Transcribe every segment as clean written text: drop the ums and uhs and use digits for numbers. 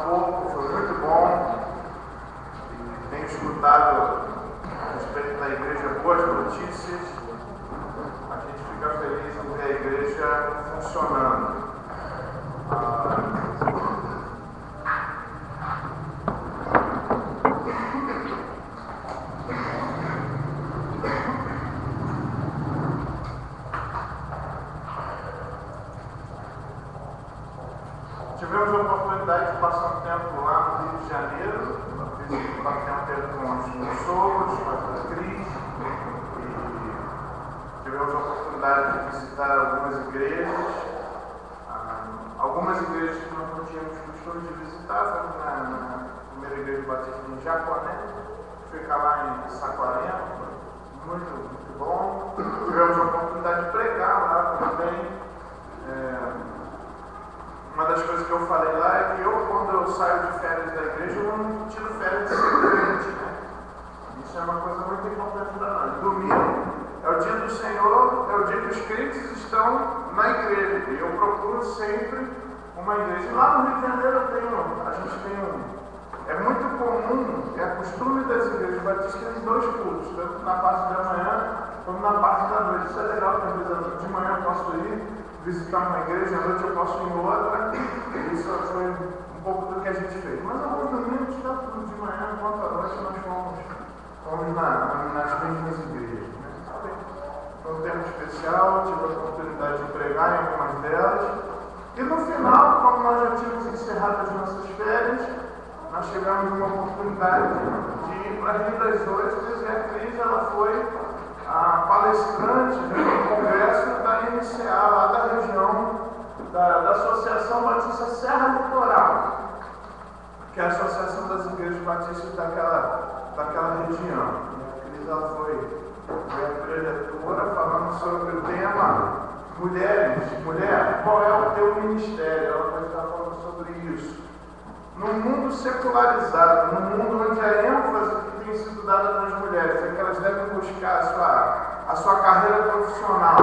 pouco, foi muito bom. E tenho escutado a respeito da igreja boas notícias. A gente fica feliz em ver a igreja funcionando. Tivemos a oportunidade de passar um tempo lá no Rio de Janeiro, visitar um tempo com os meus sogros, com a Cris, e tivemos a oportunidade de visitar algumas igrejas que nós não tínhamos costume de visitar. Fomos na primeira igreja batista em Jaconé, fica lá em Saquarema, muito bom. Tivemos a oportunidade de pregar lá também. Uma das coisas que eu falei lá é que quando eu saio de férias da igreja, eu não tiro férias de ser crente, né? Isso é uma coisa muito importante para nós. Domingo é o dia do Senhor, é o dia que os crentes estão na igreja. E eu procuro sempre uma igreja. E lá no Rio de Janeiro é muito comum, é costume das igrejas batistas terem 2 cultos, tanto na parte da manhã como na parte da noite. Isso é legal, porque às vezes de manhã eu posso ir visitar uma igreja, à noite eu posso ir em outra. Isso foi um pouco do que a gente fez. Mas alguns domingos, tanto de manhã quanto à noite, nós fomos nas mesmas igrejas. Né? Foi um tempo especial, tive a oportunidade de pregar em algumas delas. E no final, como nós já tínhamos encerrado as nossas férias, nós tivemos uma oportunidade de ir para Rio das Ostras, e a Cris ela foi a palestrante do congresso da NCA, lá da região da Associação Batista Serra Litoral, que é a Associação das Igrejas Batistas daquela região. A Cris ela foi a preletora falando sobre o tema mulher, qual é o teu ministério? Ela vai estar falando sobre isso. Num mundo secularizado, num mundo onde a ênfase que tem sido dada para as mulheres é que elas devem buscar a sua carreira profissional.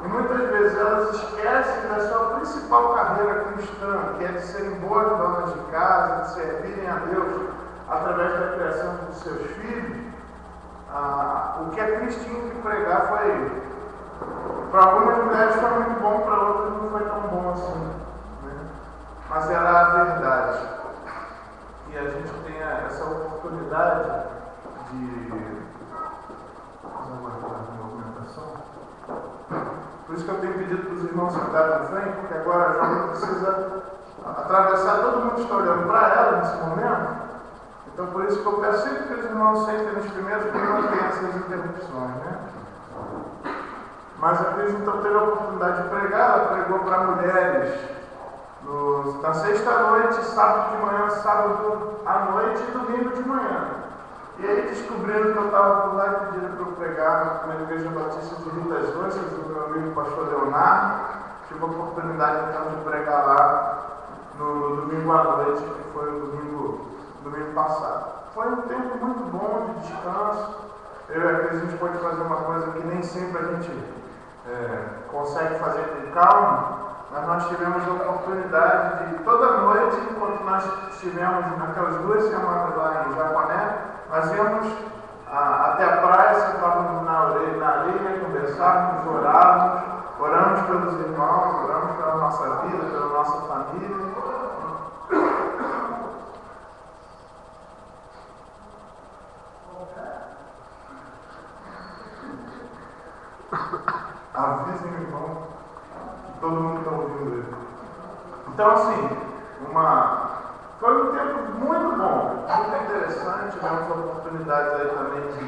E muitas vezes elas esquecem da sua principal carreira cristã, que é de serem boas donas de casa, de servirem a Deus através da criação dos seus filhos. O que a Cris tinha que pregar foi, para algumas mulheres foi muito bom, para outras não foi tão bom assim. Né? Mas era a verdade. E a gente tem essa oportunidade de Por isso que eu tenho pedido para os irmãos sentarem na frente, porque agora a Joana precisa atravessar, todo mundo está olhando para ela nesse momento. Então por isso que eu peço sempre que os irmãos sentem nos primeiros, porque não tem essas interrupções, né? Mas a Cris então teve a oportunidade de pregar, ela pregou para mulheres na sexta-noite, sábado de manhã, sábado à noite e domingo de manhã. E aí descobriram que eu estava por lá e pediram para eu pregar na Igreja Batista de Rio das Ostras, do meu amigo pastor Leonardo. Tive a oportunidade então de pregar lá no domingo à noite, que foi o domingo passado. Foi um tempo muito bom de descanso. Eu e a Cris, a gente pode fazer uma coisa que nem sempre a gente consegue fazer com calma. Mas nós tivemos a oportunidade de, toda noite, enquanto nós estivemos naquelas 2 semanas lá em Jaconé, nós íamos até a praia, sentávamos na areia, conversávamos, orávamos pelos irmãos, oramos pela nossa vida, pela nossa família. Avisem o irmão que todo mundo está ouvindo ele. Então, assim, foi um tempo muito bom, muito interessante. Tivemos a oportunidade aí também de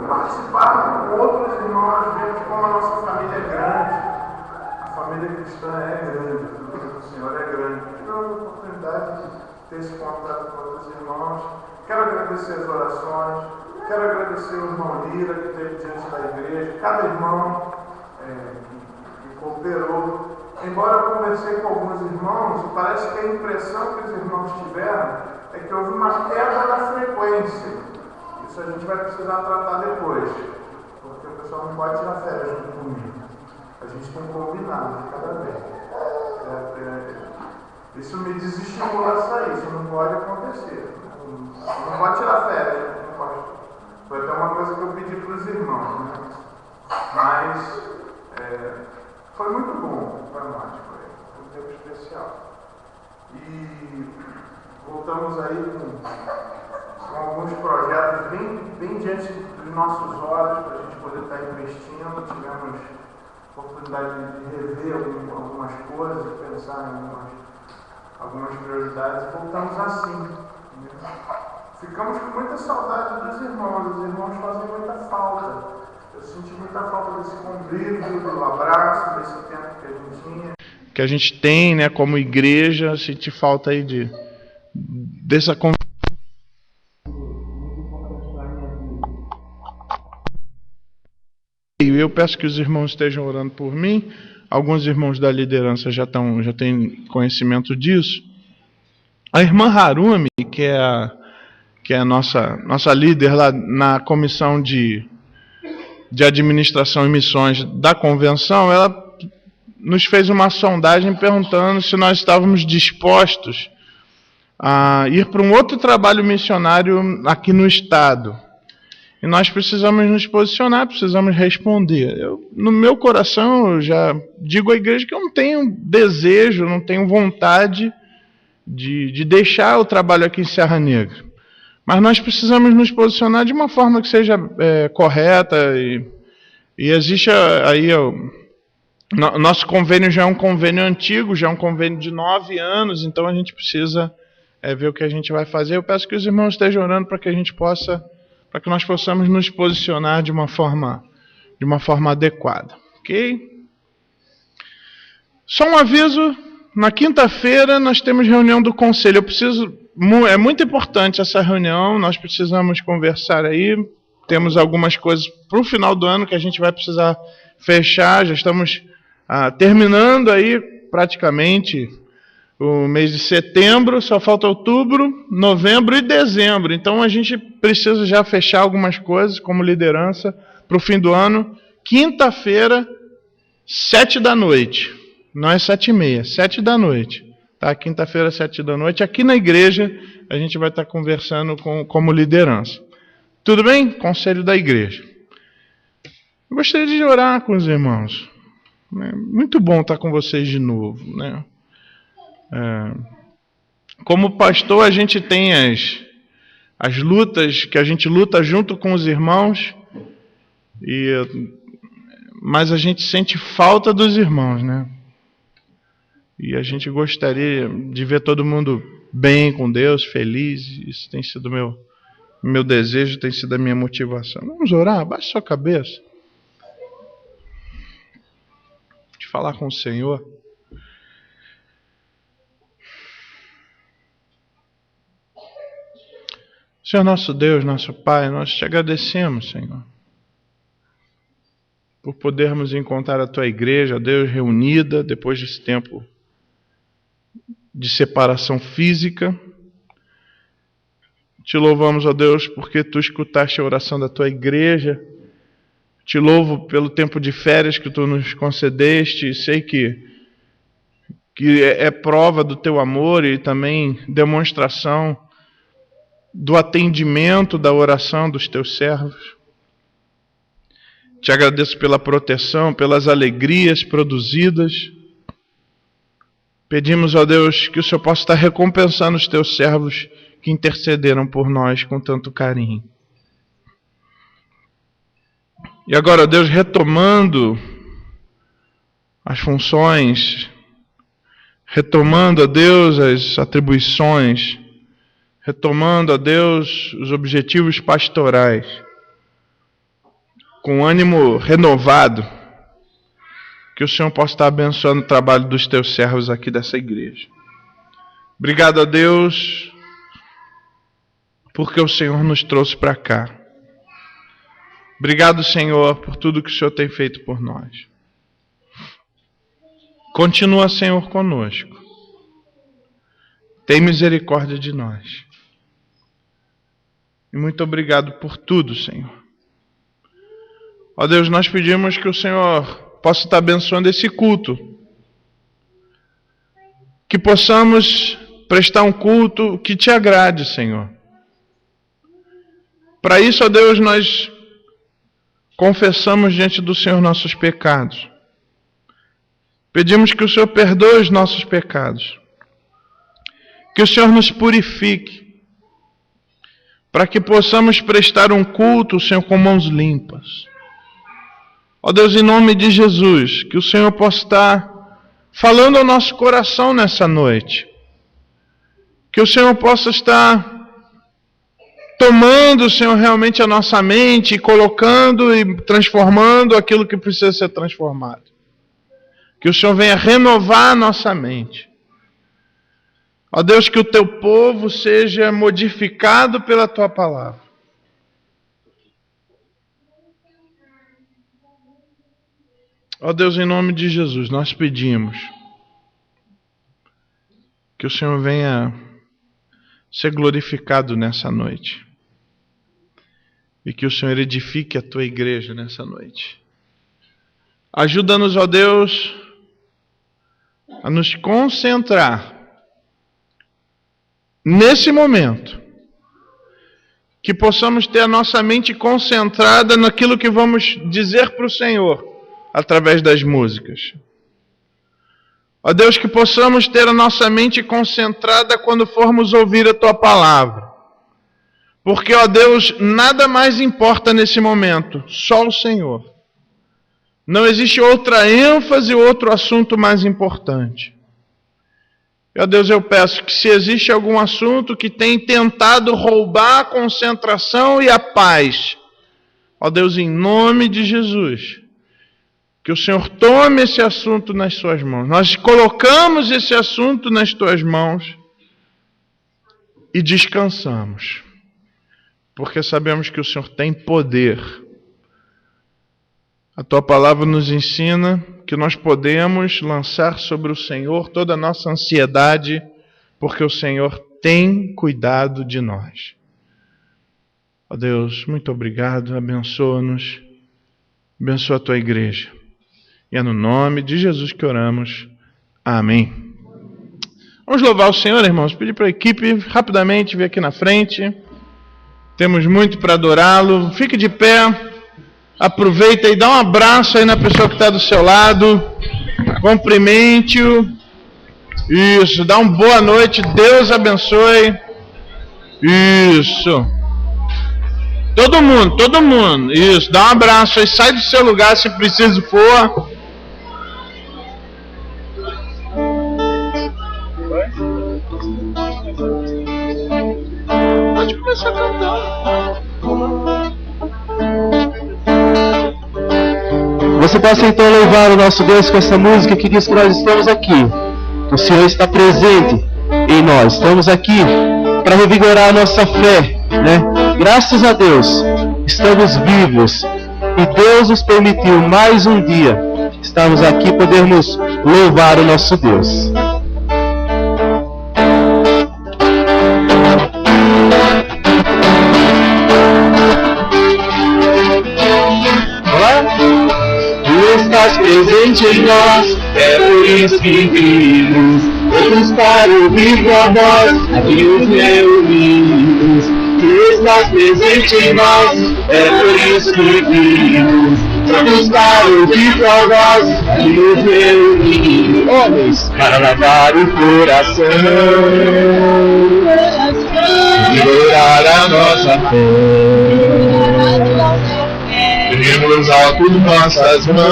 participar com outros irmãos, vemos como a nossa família é grande. A família cristã é grande, a família do Senhor é grande. Tivemos a oportunidade de ter esse contato com outros irmãos. Quero agradecer as orações, quero agradecer o irmão Lira que esteve diante da igreja, cada irmão que cooperou. Embora eu conversei com alguns irmãos, parece que a impressão que os irmãos tiveram é que houve uma queda na frequência. Isso a gente vai precisar tratar depois, porque o pessoal não pode tirar férias junto comigo. A gente tem que combinar de cada vez. Isso me desestimula a sair, isso não pode acontecer. Não pode tirar férias, não pode. Foi até uma coisa que eu pedi para os irmãos, né? Mas foi muito bom para nós, foi um tempo especial. E voltamos aí com alguns projetos bem diante dos nossos olhos, para a gente poder estar investindo. Tivemos oportunidade de rever algumas coisas, pensar em algumas prioridades, e voltamos assim. Né? Ficamos com muita saudade dos irmãos, os irmãos fazem muita falta. Eu senti muita falta desse convívio, do abraço, desse tempo que a gente tinha. Que a gente tem, né, como igreja, senti falta aí dessa conversa. Eu peço que os irmãos estejam orando por mim. Alguns irmãos da liderança já têm conhecimento disso. A irmã Harumi, que é a nossa líder lá na comissão de administração e missões da convenção, ela nos fez uma sondagem perguntando se nós estávamos dispostos a ir para um outro trabalho missionário aqui no estado. E nós precisamos nos posicionar, precisamos responder. No meu coração, eu já digo à igreja que eu não tenho desejo, não tenho vontade de deixar o trabalho aqui em Serra Negra. Mas nós precisamos nos posicionar de uma forma que seja correta. E existe aí... Nosso convênio já é um convênio antigo, já é um convênio de 9 anos, então a gente precisa ver o que a gente vai fazer. Eu peço que os irmãos estejam orando para que a gente para que nós possamos nos posicionar de uma forma adequada, ok? Só um aviso: na quinta-feira nós temos reunião do conselho. É muito importante essa reunião, nós precisamos conversar aí. Temos algumas coisas para o final do ano que a gente vai precisar fechar. Já estamos terminando aí praticamente o mês de setembro, só falta outubro, novembro e dezembro. Então a gente precisa já fechar algumas coisas como liderança para o fim do ano. Quinta-feira, 7 da noite. Não é 7h30, 7 da noite. Tá? Quinta-feira, 7 da noite. Aqui na igreja a gente vai estar conversando como liderança. Tudo bem? Conselho da igreja. Eu gostaria de orar com os irmãos. Muito bom estar com vocês de novo, né? Como pastor, a gente tem as lutas que a gente luta junto com os irmãos, mas a gente sente falta dos irmãos, né? E a gente gostaria de ver todo mundo bem com Deus, feliz. Isso tem sido meu desejo, tem sido a minha motivação. Vamos orar? Abaixe sua cabeça. De falar com o Senhor. Senhor nosso Deus, nosso Pai, nós te agradecemos, Senhor, por podermos encontrar a Tua igreja, Deus, reunida depois desse tempo de separação física. Te louvamos, ó Deus, porque Tu escutaste a oração da Tua igreja. Te louvo pelo tempo de férias que Tu nos concedeste. Sei que é prova do Teu amor e também demonstração do atendimento da oração dos Teus servos. Te agradeço pela proteção, pelas alegrias produzidas. Pedimos, ó Deus, que o Senhor possa estar recompensando os Teus servos que intercederam por nós com tanto carinho. E agora, ó Deus, retomando as funções, retomando, ó Deus, as atribuições, retomando, ó Deus, os objetivos pastorais, com ânimo renovado, que o Senhor possa estar abençoando o trabalho dos Teus servos aqui dessa igreja. Obrigado a Deus, porque o Senhor nos trouxe para cá. Obrigado, Senhor, por tudo que o Senhor tem feito por nós. Continua, Senhor, conosco. Tem misericórdia de nós. E muito obrigado por tudo, Senhor. Ó Deus, nós pedimos que o Senhor possa estar abençoando esse culto. que possamos prestar um culto que te agrade, Senhor. Para isso, ó Deus, nós confessamos diante do Senhor nossos pecados. Pedimos que o Senhor perdoe os nossos pecados. Que o Senhor nos purifique. Para que possamos prestar um culto, Senhor, com mãos limpas. Ó Deus, em nome de Jesus, que o Senhor possa estar falando ao nosso coração nessa noite. Que o Senhor possa estar tomando, Senhor, realmente a nossa mente, colocando e transformando aquilo que precisa ser transformado. Que o Senhor venha renovar a nossa mente. Ó Deus, que o teu povo seja modificado pela tua palavra. Ó Deus, em nome de Jesus, nós pedimos que o Senhor venha ser glorificado nessa noite. E que o Senhor edifique a tua igreja nessa noite. Ajuda-nos, ó Deus, a nos concentrar nesse momento. Que possamos ter a nossa mente concentrada naquilo que vamos dizer para o Senhor através das músicas. Ó Deus, que possamos ter a nossa mente concentrada quando formos ouvir a tua palavra. Porque, ó Deus, nada mais importa nesse momento, só o Senhor. Não existe outra ênfase, outro assunto mais importante. Ó Deus, eu peço que se existe algum assunto que tem tentado roubar a concentração e a paz, ó Deus, em nome de Jesus, que o Senhor tome esse assunto nas suas mãos. Nós colocamos esse assunto nas tuas mãos e descansamos. Porque sabemos que o Senhor tem poder. A tua palavra nos ensina que nós podemos lançar sobre o Senhor toda a nossa ansiedade, porque o Senhor tem cuidado de nós. Ó Deus, muito obrigado, abençoa-nos, abençoa a tua igreja. E é no nome de Jesus que oramos. Amém. Vamos louvar o Senhor, irmãos. Pedir para a equipe rapidamente vir aqui na frente. Temos muito para adorá-lo. Fique de pé. Aproveita e dá um abraço aí na pessoa que está do seu lado. Cumprimente-o. Isso. Dá uma boa noite. Deus abençoe. Isso. Todo mundo. Isso. Dá um abraço aí. Sai do seu lugar se preciso for. Pode começar a cantar. Você possa então louvar o nosso Deus com essa música que diz que nós estamos aqui. O Senhor está presente em nós. Estamos aqui para revigorar a nossa fé, né? Graças a Deus, estamos vivos. E Deus nos permitiu mais um dia estarmos aqui, podermos louvar o nosso Deus. Estás presente em nós, é por isso que vimos. Todos para ouvir tua voz, aqui os reunidos. Estás presente em nós, é por isso que vimos. Todos para ouvir tua voz, aqui os reunidos. Homens, para lavar o coração e orar a nossa fé. Erguemos alto nossas mãos,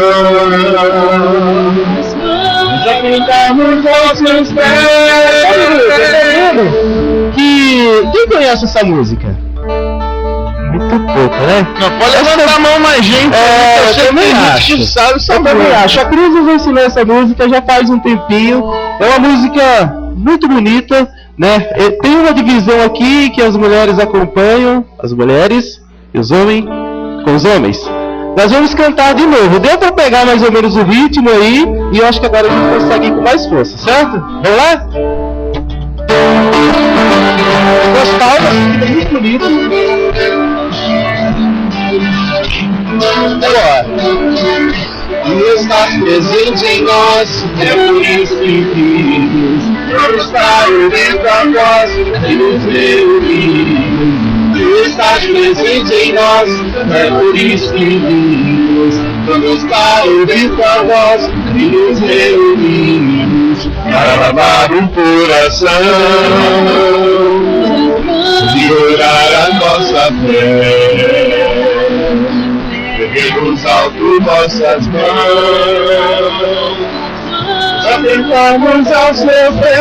apertamos nossos pés. Quem conhece essa música? Muito pouco, né? Não, pode levantar a mão mais gente. Eu também acho. A Cris nos ensinou essa música já faz um tempinho. É uma música muito bonita, né? Tem uma divisão aqui que as mulheres acompanham, as mulheres e os homens com os homens. Nós vamos cantar de novo. Deu para pegar mais ou menos o ritmo aí, e eu acho que agora a gente consegue ir com mais força, certo? Vamos lá? Duas palmas, fica muito bonito. Agora. E estás presente em nós, é por isso que vimos. Vamos para ouvir tua voz e nos reunimos. Tu estás presente em nós, é por isso que vimos. Vamos para ouvir tua voz e nos reunimos para lavar o coração e orar a nossa fé. Erguemos alto nossas mãos, apertamos aos seus pés.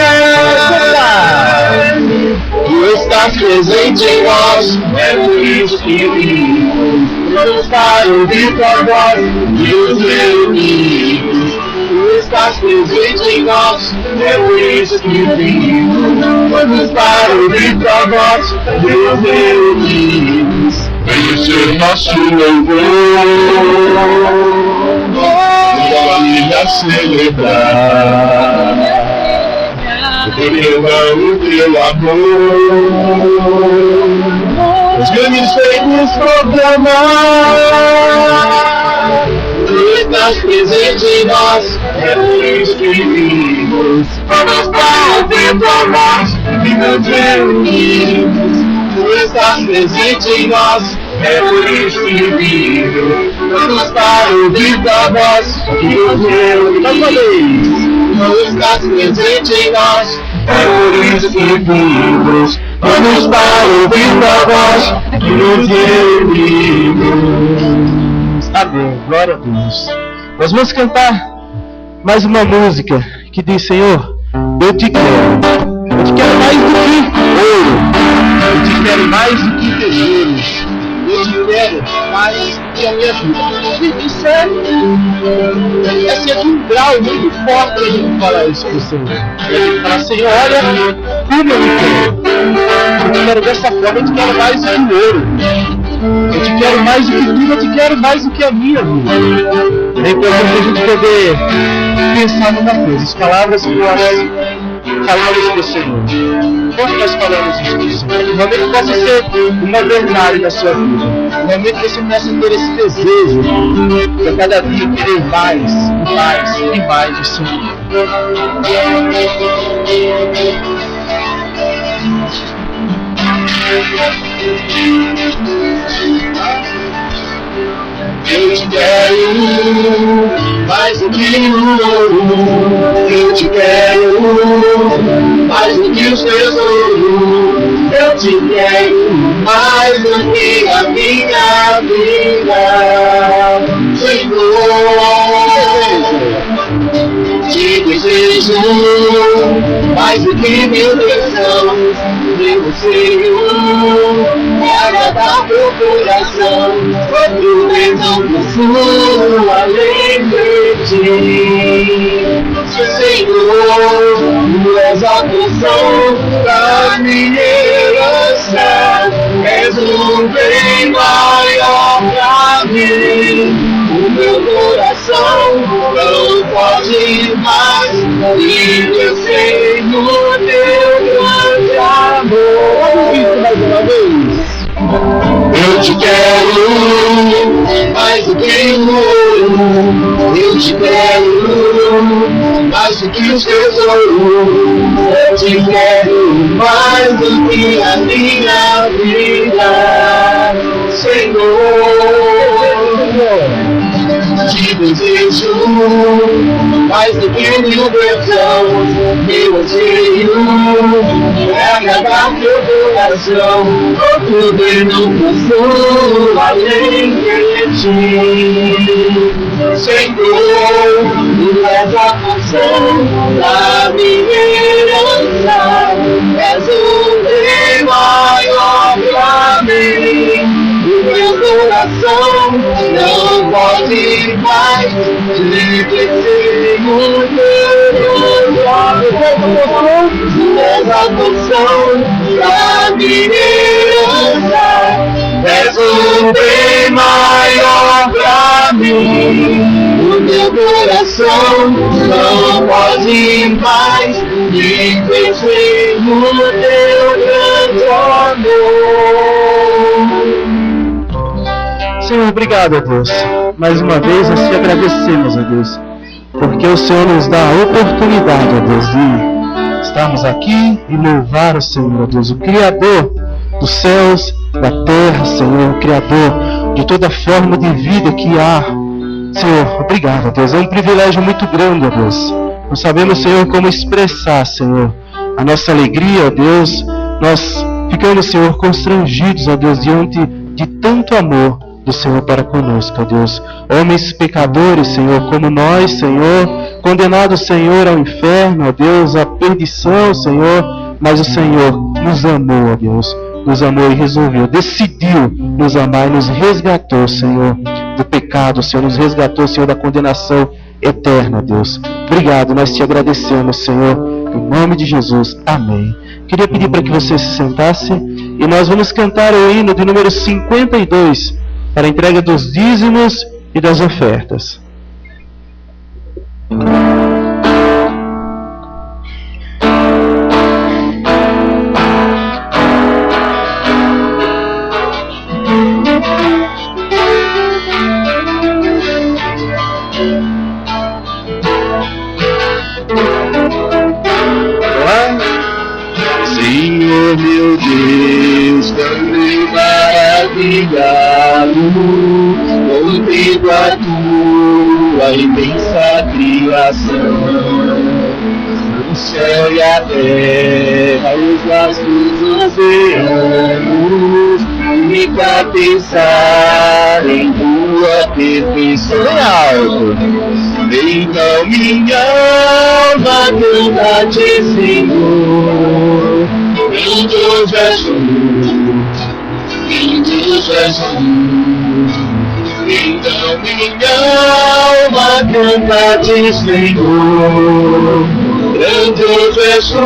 Tu estás presente em nós, é por isso que vimos. Vamos para ouvir tua voz e os reunimos. Tu estás presente em nós, é por isso que vimos. Vamos para ouvir tua voz e os reunimos. Venha ser nosso louvor, família celebrar. Eleva o teu amor, os grandes feitos proclamar. Tu estás presente em nós, é por isso que vimos. Vamos para ouvir tua voz e nos reunimos. Tu estás presente em nós, é por isso que vimos. Vamos para ouvir tua voz e nos reunimos. Mais uma vez. Tu estás presente em nós, é por isso que vimos. Vamos para ouvir tua voz e nos reunimos. Amém, glória a Deus. Nós vamos cantar mais uma música que diz: Senhor, eu te quero mais do que ouro, eu te quero mais do que tesouros, eu te quero mais que a minha vida. Isso é ser de um grau muito forte a gente falar isso pro Senhor. A gente fala: Senhor, olha como eu te quero. Eu te quero dessa forma, eu te quero mais do que ouro. Eu te quero mais do que tudo, eu te quero mais do que a minha vida. É importante a gente poder pensar numa coisa. As palavras que nós falamos para o Senhor, quando nós falamos isso para o Senhor, realmente possa ser uma verdade na sua vida. Realmente você possa ter esse desejo de a cada dia querer mais, e mais, e mais do Senhor. Eu te quero mais do que ouro, eu te quero mais do que os tesouros, eu te quero mais do que a minha vida, Senhor. Te desejo mais do que meu tesão, meu Senhor, agradar teu coração, outro não possui além de ti. Senhor, tu és a porção da minha herança, és um bem maior pra mim. O meu coração não pode mais viver no teu grande amor. Vamos isso mais uma vez. Eu te quero mais do que ouro, eu te quero mais do que os tesouros, eu te quero mais do que a minha vida, Senhor. Te desejo mais do que mil bênçãos, meu anseio é agradar teu coração, outro bem não posso além de ti. Senhor, tu és a porção da minha herança, és um bem maior pra mim. O meu coração não pode mais viver no teu amor. Tu és a porção da minha herança, és um bem maior pra mim. O meu coração não pode mais viver no teu grande amor. Senhor, obrigado, a Deus. Mais uma vez nós te agradecemos, a Deus, porque o Senhor nos dá a oportunidade, a Deus, de estarmos aqui e louvar o Senhor, Deus, o Criador dos céus, da terra, Senhor, o Criador de toda forma de vida que há. Senhor, obrigado, Deus. É um privilégio muito grande, Deus. Nós sabemos, Senhor, como expressar, Senhor, a nossa alegria, Deus. Nós ficamos, Senhor, constrangidos, ó Deus, diante de tanto amor do Senhor para conosco, ó Deus. Homens pecadores, Senhor, como nós, Senhor, condenados, Senhor, ao inferno, ó Deus, à perdição, Senhor, mas o Senhor nos amou, ó Deus, nos amou e resolveu, decidiu nos amar e nos resgatou, Senhor, do pecado, Senhor, nos resgatou, Senhor, da condenação eterna, ó Deus. Obrigado, nós te agradecemos, Senhor, em nome de Jesus, amém. Queria pedir para que você se sentasse e nós vamos cantar o hino de número 52 para a entrega dos dízimos e das ofertas. Senhor meu Deus, também maravilhado, contemplo a tua imensa criação, o céu e a terra, os vastos oceanos, único a pensar em tua perfeição. Então minha alma canta-te, Senhor, bendito és tu, bendito és tu. Então minha alma canta-te, Senhor, grandioso és tu,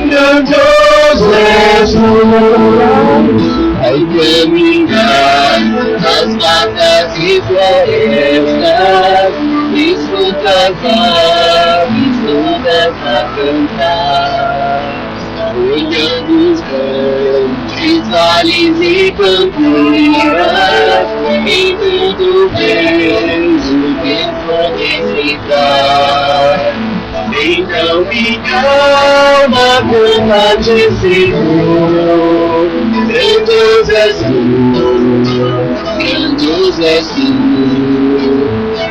grandioso és tu. Ao caminhar nas matas e florestas, desfrutas a cantar, olhando os montes, vales e campinas, em tudo vês o teu poder ficar. Então minha alma canta-te, Senhor, grandioso és tu, grandioso és tu.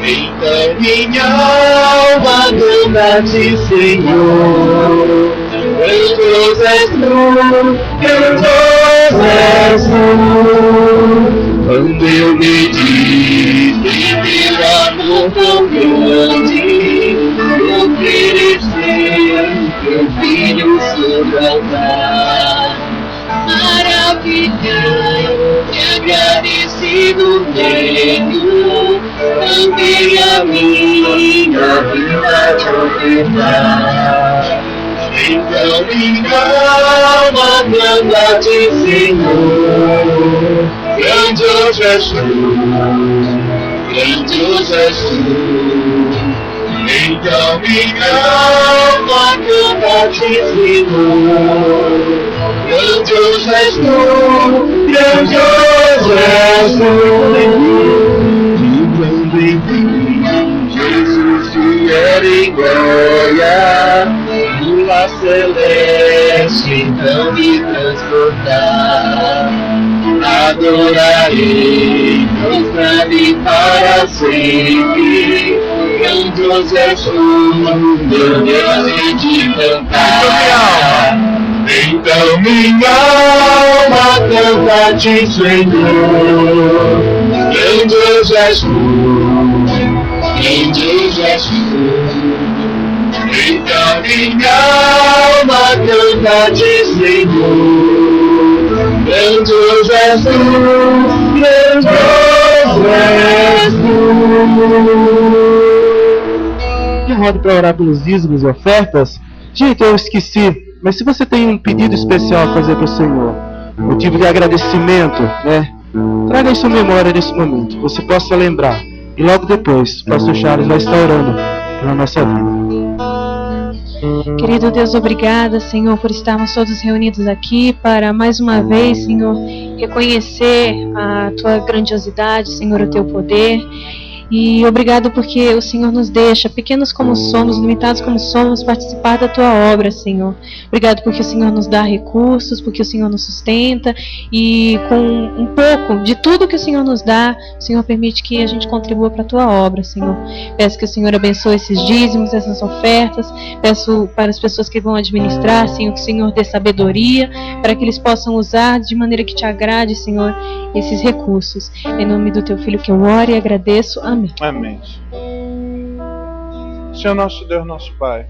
Então minha alma canta-te, Senhor, grandioso és tu, grandioso és tu. Quando eu medito em teu amor tão grande, oferecer teu filho sobre o altar, maravilhado e agradecido tenho, também a minha vida te ofertar. Então minha alma canta-te, Senhor, grandioso és tu, grandioso és tu. Então minha alma canta-te, Senhor, grandioso és tu, grandioso és tu. E quando enfim Jesus vier em glória, no lar celeste então me transportar, adorarei, prostrado para sempre. Grandioso és tu, meu Deus, e de cantar. Então minha alma canta-te, Senhor, grandioso és tu, grandioso és tu. Então minha alma canta-te, Senhor, grandioso és tu, grandioso és tu. E rodo para orar pelos dízimos e ofertas. Gente, eu esqueci, mas se você tem um pedido especial a fazer para o Senhor, motivo de agradecimento, né? Traga isso à memória nesse momento, você possa lembrar. E logo depois, o pastor Charles vai estar orando pela nossa vida. Querido Deus, obrigada, Senhor, por estarmos todos reunidos aqui para mais uma vez, Senhor, reconhecer a Tua grandiosidade, Senhor, o Teu poder E obrigado porque o Senhor nos deixa, pequenos como somos, limitados como somos, participar da Tua obra, Senhor. Obrigado porque o Senhor nos dá recursos, porque o Senhor nos sustenta, e com um pouco de tudo que o Senhor nos dá, o Senhor permite que a gente contribua para a Tua obra, Senhor. Peço que o Senhor abençoe esses dízimos, essas ofertas. Peço para as pessoas que vão administrar, Senhor, que o Senhor dê sabedoria, para que eles possam usar de maneira que Te agrade, Senhor, esses recursos. Em nome do Teu Filho que eu oro e agradeço. Amém. Amém. Senhor nosso Deus, nosso Pai,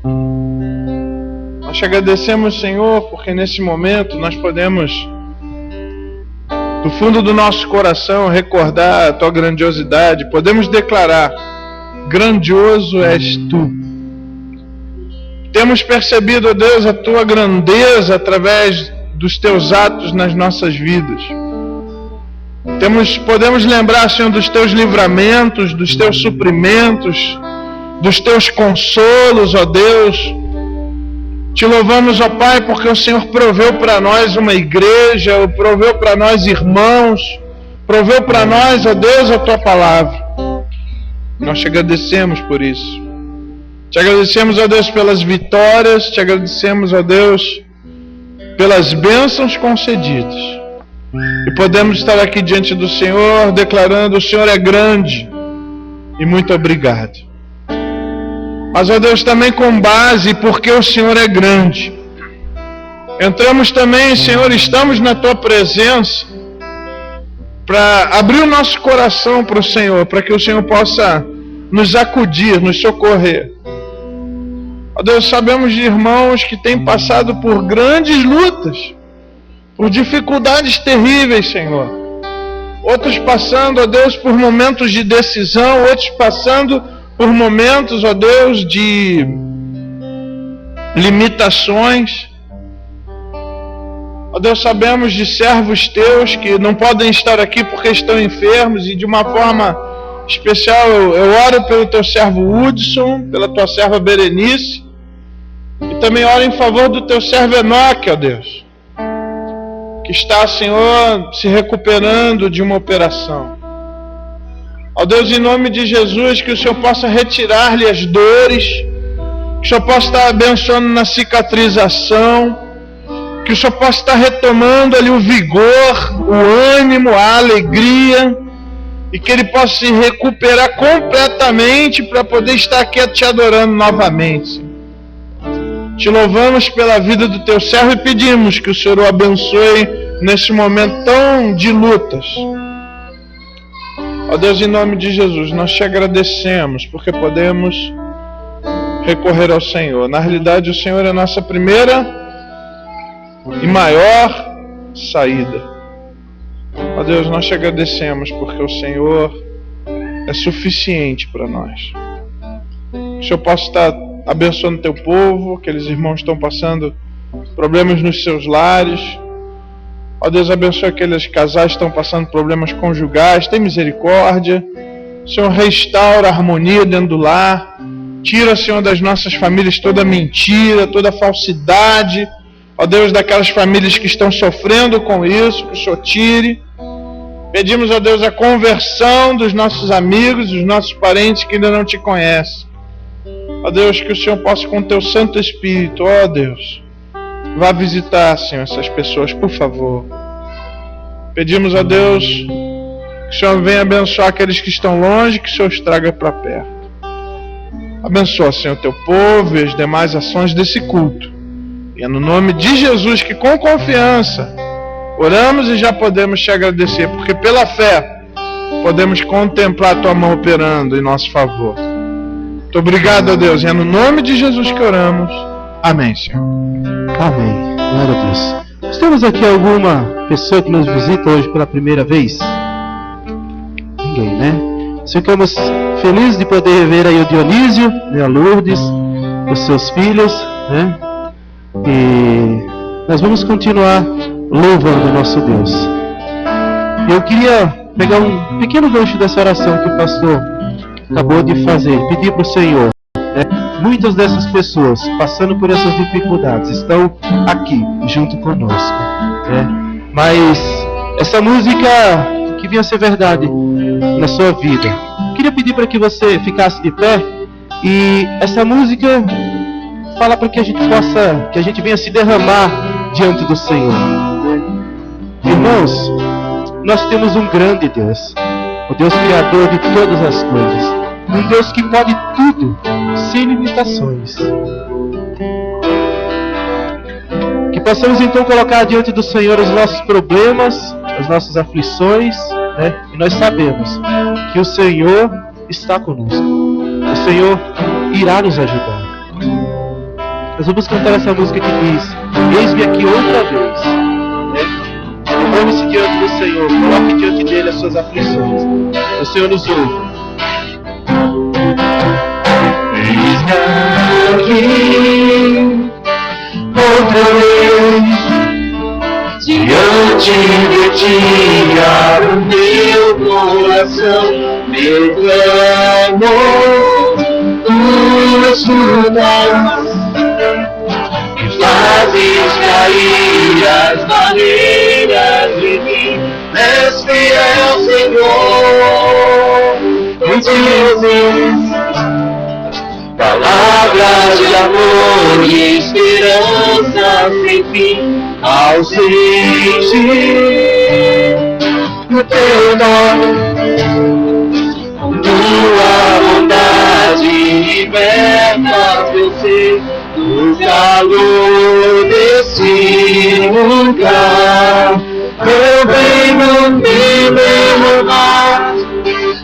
nós te agradecemos, Senhor, porque nesse momento nós podemos, do fundo do nosso coração, recordar a Tua grandiosidade. Podemos declarar: grandioso és Tu. Temos percebido, ó Deus, a Tua grandeza através dos Teus atos nas nossas vidas. Podemos lembrar, Senhor, dos Teus livramentos, dos Teus suprimentos, dos Teus consolos, ó Deus. Te louvamos, ó Pai, porque o Senhor proveu para nós uma igreja, proveu para nós irmãos, proveu para nós, ó Deus, a Tua palavra. Nós te agradecemos por isso. Te agradecemos, ó Deus, pelas vitórias, te agradecemos, ó Deus, pelas bênçãos concedidas. E podemos estar aqui diante do Senhor, declarando: o Senhor é grande, e muito obrigado. Mas, ó Deus, também com base, porque o Senhor é grande, entramos também, Senhor, estamos na Tua presença, para abrir o nosso coração para o Senhor, para que o Senhor possa nos acudir, nos socorrer. Ó Deus, sabemos de irmãos que têm passado por grandes lutas, por dificuldades terríveis, Senhor. Outros passando, ó Deus, por momentos de decisão, outros passando por momentos, ó Deus, de limitações. Ó Deus, sabemos de servos Teus que não podem estar aqui porque estão enfermos, e de uma forma especial eu oro pelo Teu servo Hudson, pela Tua serva Berenice, e também oro em favor do Teu servo Enoque, ó Deus, que está, Senhor, se recuperando de uma operação. Ó Deus, em nome de Jesus, que o Senhor possa retirar-lhe as dores, que o Senhor possa estar abençoando na cicatrização, que o Senhor possa estar retomando ali o vigor, o ânimo, a alegria, e que ele possa se recuperar completamente para poder estar aqui te adorando novamente. Te louvamos pela vida do Teu servo e pedimos que o Senhor o abençoe nesse momento tão de lutas. Ó Deus, em nome de Jesus, nós te agradecemos porque podemos recorrer ao Senhor. Na realidade, o Senhor é a nossa primeira e maior saída. Ó Deus, nós te agradecemos porque o Senhor é suficiente para nós. Que o Senhor possa estar abençoando Teu povo, aqueles irmãos que estão passando problemas nos seus lares. Ó Deus, abençoe aqueles casais que estão passando problemas conjugais. Tem misericórdia. Senhor, restaura a harmonia dentro do lar. Tira, Senhor, das nossas famílias toda mentira, toda falsidade. Ó Deus, daquelas famílias que estão sofrendo com isso, que o Senhor tire. Pedimos, ó Deus, a conversão dos nossos amigos, dos nossos parentes que ainda não Te conhecem. Ó Deus, que o Senhor possa, com o Teu Santo Espírito, ó Deus, vá visitar, Senhor, essas pessoas, por favor. Pedimos, ó Deus, que o Senhor venha abençoar aqueles que estão longe, que o Senhor os traga para perto. Abençoa, Senhor, Teu povo e as demais ações desse culto. E é no nome de Jesus que, com confiança, oramos e já podemos Te agradecer, porque pela fé podemos contemplar a Tua mão operando em nosso favor. Muito obrigado, ó Deus, e é no nome de Jesus que oramos. Amém, Senhor. Amém. Glória a Deus. Nós temos aqui alguma pessoa que nos visita hoje pela primeira vez? Ninguém, né? Ficamos felizes de poder rever aí o Dionísio, né, a Lourdes, os seus filhos, né? E nós vamos continuar louvando o nosso Deus. Eu queria pegar um pequeno gancho dessa oração que o pastor acabou de fazer, pedir para o Senhor, né? Muitas dessas pessoas passando por essas dificuldades estão aqui junto conosco, né? Mas essa música que venha ser verdade na sua vida, queria pedir para que você ficasse de pé. E essa música fala para que a gente venha se derramar diante do Senhor. Irmãos, nós temos um grande Deus, o Deus Criador de todas as coisas, um Deus que pode tudo, sem limitações. Que possamos então colocar diante do Senhor os nossos problemas, as nossas aflições, né? E nós sabemos que o Senhor está conosco, o Senhor irá nos ajudar. Nós vamos cantar essa música que diz: eis-me aqui outra vez. Derrame-se diante do Senhor, coloque diante dele as suas aflições. O Senhor nos ouve. Eis-me aqui outra vez, diante de ti abro meu coração, meu clamor, tu escutas e fazes cair as barreiras de mim. És fiel, Senhor, e dizes palavras de amor e esperança sem fim. Ao sentir o teu nome, tua bondade liberta meu ser do calor desse lugar. Eu venho me derramar,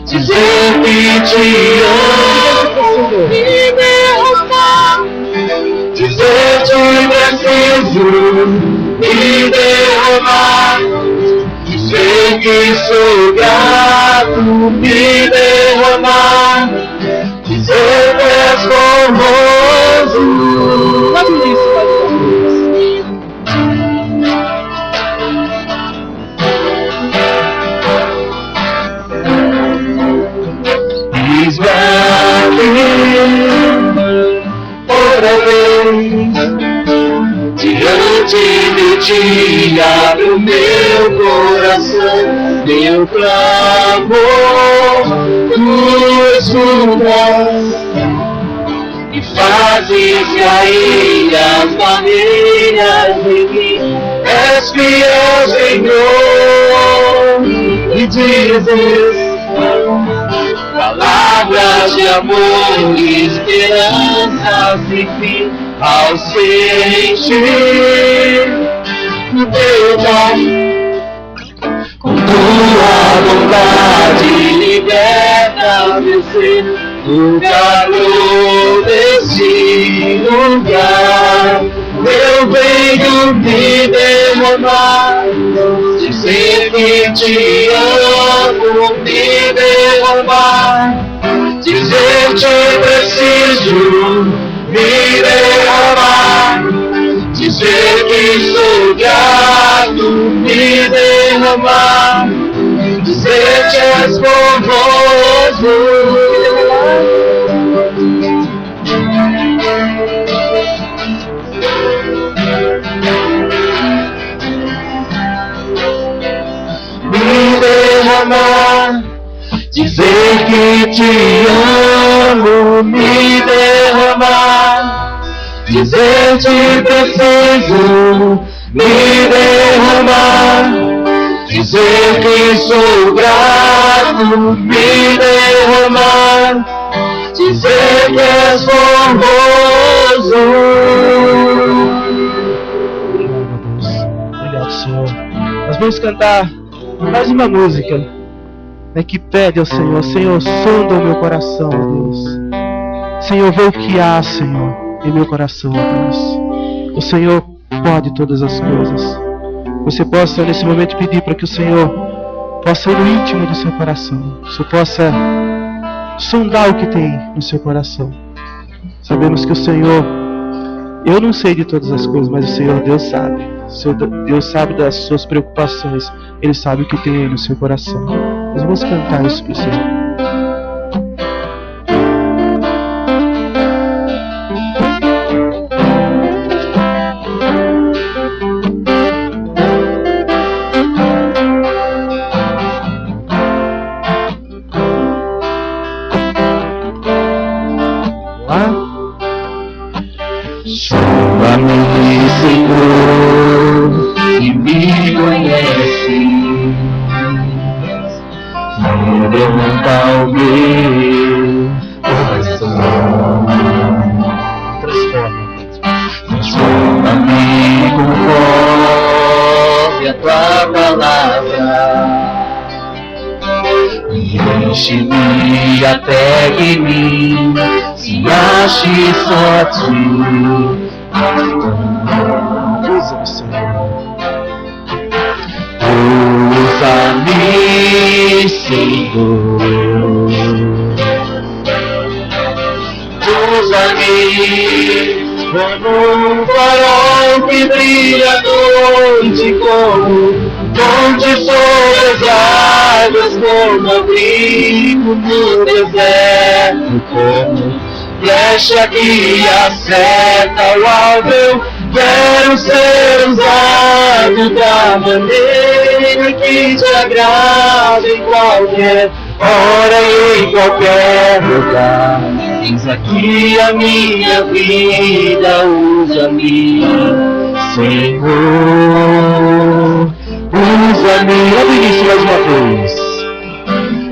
dizer que te amo, me derramar, dizer que preciso me derramar, dizer que sou grato, me derramar, dizer que és formoso. Eis-me aqui outra vez, diante de ti abro meu coração, meu clamor, tu escutas e fazes cair as barreiras de mim. És fiel, Senhor, e dizes palavras de amor e esperança sem fim. Ao sentir o teu nome, com tua bondade liberta meu ser do calor desse lugar. Eu venho me derramar, dizer que te amo, me derramar, dizer que preciso me derramar, dizer que sou grato, me derramar, dizer que és formoso. Me derramar, dizer que te amo, me derramar, dizer que preciso me derramar, dizer que sou grato, me derramar, dizer que és formoso. Obrigado, Senhor. Nós vamos cantar mais uma música, né, que pede ao Senhor: Senhor, sonda o meu coração, Deus. Senhor, vê o que há, Senhor, em meu coração, Deus. O Senhor pode todas as coisas. Você possa nesse momento pedir para que o Senhor possa ir no íntimo do seu coração. O Senhor possa sondar o que tem no seu coração. Sabemos que o Senhor, eu não sei de todas as coisas, mas o Senhor Deus sabe. O Senhor Deus sabe das suas preocupações. Ele sabe o que tem aí no seu coração. Nós vamos cantar isso para o Senhor. ao meu coração. Transforma-me conforme a tua palavra. E enche-me até que mim se ache só a ti. Usa-me, Senhor. Usa-me, Senhor. Usa-me como um farol que brilha à noite, como ponte sobre as águas, como abrigo no deserto, como flecha que acerta o alvo. Eu quero ser usado da maneira que te agrada, em qualquer hora e em qualquer lugar. Eis aqui a minha vida, usa-me, Senhor. Usa-me, lá do início mais uma vez.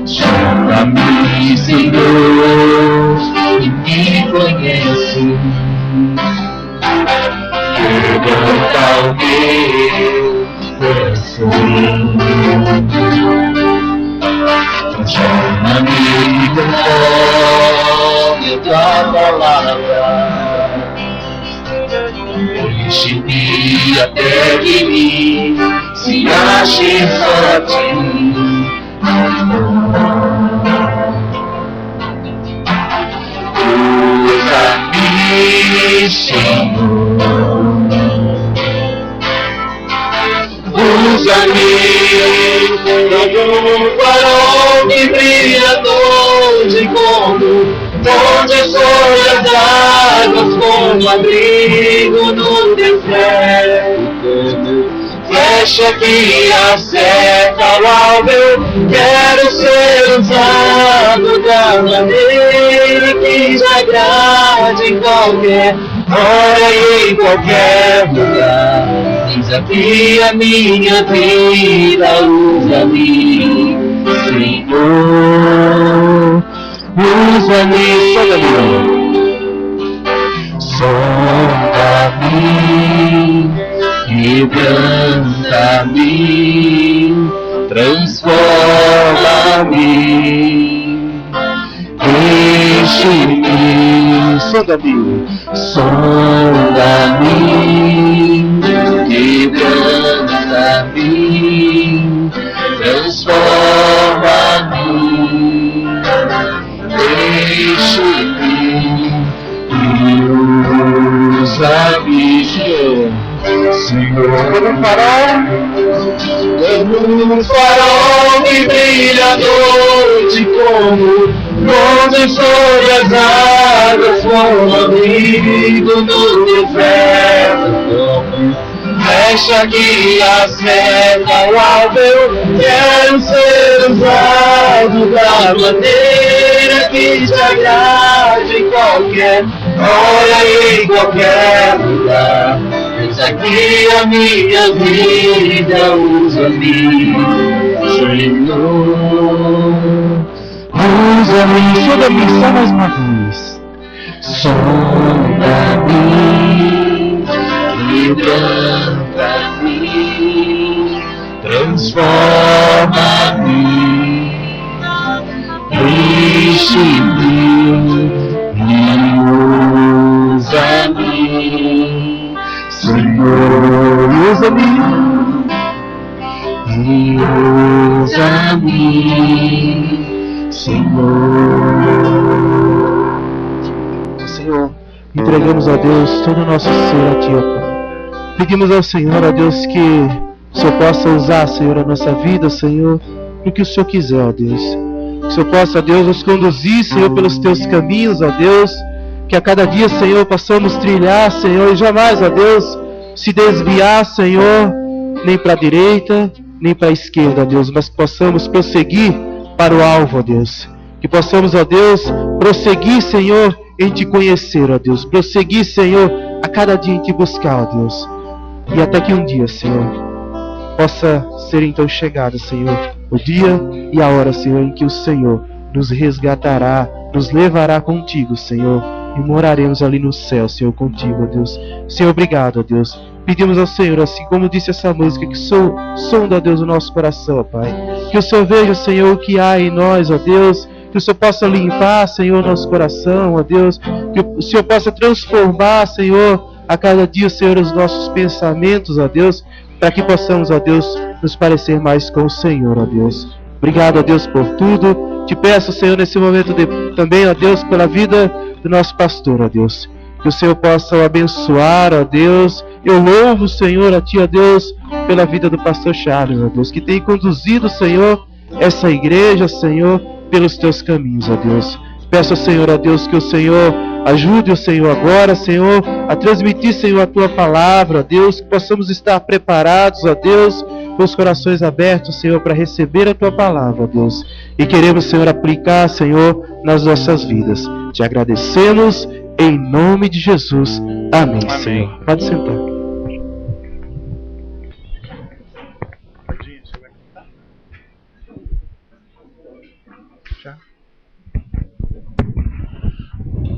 Chama-me, Senhor, e me conhece. Quebranta o meu coração. Transforma-me conforme a tua palavra. Enche-me até que mim se ache só a ti. Usa-me, Senhor. Usa-me como um farol que brilha à noite, como ponte sobre as águas, como abrigo no deserto, como flecha que acerta o alvo. Eu quero ser usado da maneira que te agrade, em qualquer hora e em qualquer lugar. Eis aqui a minha vida, usa-me, Senhor. Usa-me, sonda-me, quebranta-me, transforma-me. Enche-me, sonda-me, quebranta-me, transforma-me. Enche-me e usa-me, Senhor, como um farol que brilha à noite, como ponte sobre as águas, como abrigo no deserto, como flecha que acerta o alvo. Eu quero ser usado da maneira que te agrade, em qualquer hora e em qualquer lugar. Eis aqui a minha vida, usa-me, Senhor. Usa-me, sonda-me só mais uma vez. Sonda-me, quebranta-me, transforma-me. Enche-me e usa-me, Senhor. Usa-me e usa-me, Senhor. Senhor, entregamos a Deus todo o nosso ser a Ti, ó Pai. Pedimos ao Senhor, ó Deus, que o Senhor possa usar, Senhor, a nossa vida, Senhor, o que o Senhor quiser, ó Deus. Que o Senhor possa, ó Deus, nos conduzir, Senhor, pelos Teus caminhos, ó Deus. Que a cada dia, Senhor, possamos trilhar, Senhor, e jamais, ó Deus, se desviar, Senhor, nem para a direita, nem para a esquerda, ó Deus, mas possamos prosseguir para o alvo, ó Deus. Que possamos, ó Deus, prosseguir, Senhor, em Te conhecer, ó Deus. Prosseguir, Senhor, a cada dia em Te buscar, ó Deus. E até que um dia, Senhor, possa ser então chegado, Senhor, o dia e a hora, Senhor, em que o Senhor nos resgatará, nos levará contigo, Senhor, e moraremos ali no céu, Senhor, contigo, ó Deus. Senhor, obrigado, ó Deus. Pedimos ao Senhor, assim como disse essa música, que sonda, ó Deus, o nosso coração, ó Pai. Que o Senhor veja, Senhor, o que há em nós, ó Deus. Que o Senhor possa limpar, Senhor, nosso coração, ó Deus. Que o Senhor possa transformar, Senhor, a cada dia, Senhor, os nossos pensamentos, ó Deus, para que possamos, ó Deus, nos parecer mais com o Senhor, ó Deus. Obrigado, ó Deus, por tudo. Te peço, Senhor, nesse momento também, ó Deus, pela vida do nosso pastor, ó Deus. Que o Senhor possa o abençoar, ó Deus. Eu louvo, Senhor, a Ti, ó Deus, pela vida do pastor Charles, ó Deus, que tem conduzido, Senhor, essa igreja, Senhor, pelos Teus caminhos, ó Deus. Peço ao Senhor, ó Deus, que o Senhor ajude o Senhor agora, Senhor, a transmitir, Senhor, a Tua palavra, ó Deus, que possamos estar preparados, ó Deus, com os corações abertos, Senhor, para receber a Tua palavra, ó Deus. E queremos, Senhor, aplicar, Senhor, nas nossas vidas. Te agradecemos em nome de Jesus. Amém, Amém. Senhor. Pode sentar.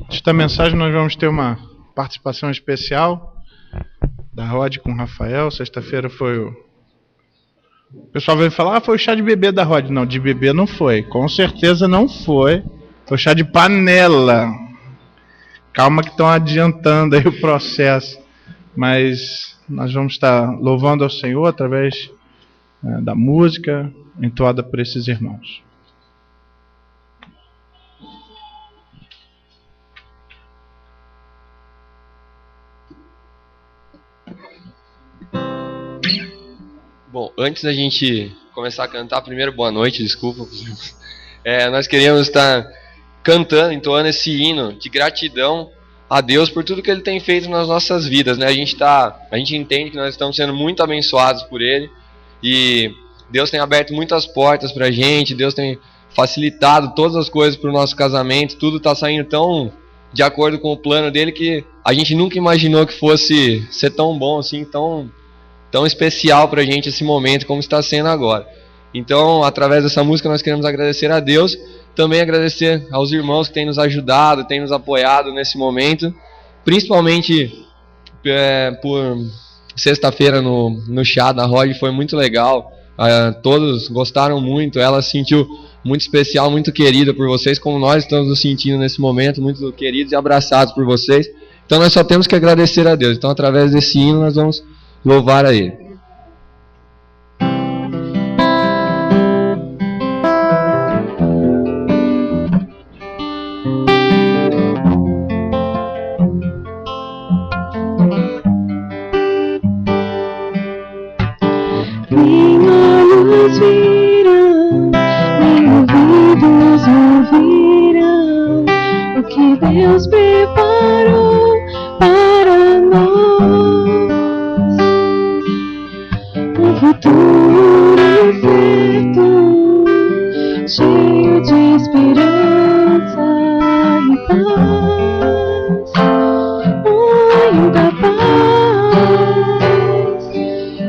Esta mensagem nós vamos ter uma participação especial da Rod com o Rafael. Sexta-feira foi o pessoal veio falar, foi o chá de bebê da Rod. Não, de bebê não foi. Com certeza não foi. Foi o chá de panela. Calma que estão adiantando aí o processo. Mas nós vamos estar louvando ao Senhor através da música entoada por esses irmãos. Bom, antes da gente começar a cantar, primeiro boa noite, desculpa. Nós queríamos estar cantando, entoando esse hino de gratidão a Deus por tudo que Ele tem feito nas nossas vidas, né? A gente entende que nós estamos sendo muito abençoados por Ele e Deus tem aberto muitas portas pra gente, Deus tem facilitado todas as coisas pro nosso casamento, tudo está saindo tão de acordo com o plano dele que a gente nunca imaginou que fosse ser tão bom assim, tão especial pra gente esse momento como está sendo agora. Então, através dessa música nós queremos agradecer a Deus, também agradecer aos irmãos que têm nos ajudado, têm nos apoiado nesse momento, principalmente por sexta-feira no chá da Rod, foi muito legal, todos gostaram muito, ela se sentiu muito especial, muito querida por vocês, como nós estamos nos sentindo nesse momento, muito queridos e abraçados por vocês. Então nós só temos que agradecer a Deus. Então, através desse hino nós vamos louvar a Ele. Nem olhos viram, nem ouvidos ouviram o que Deus preparou para nós. Um futuro incerto, cheio de esperança e paz, muita paz.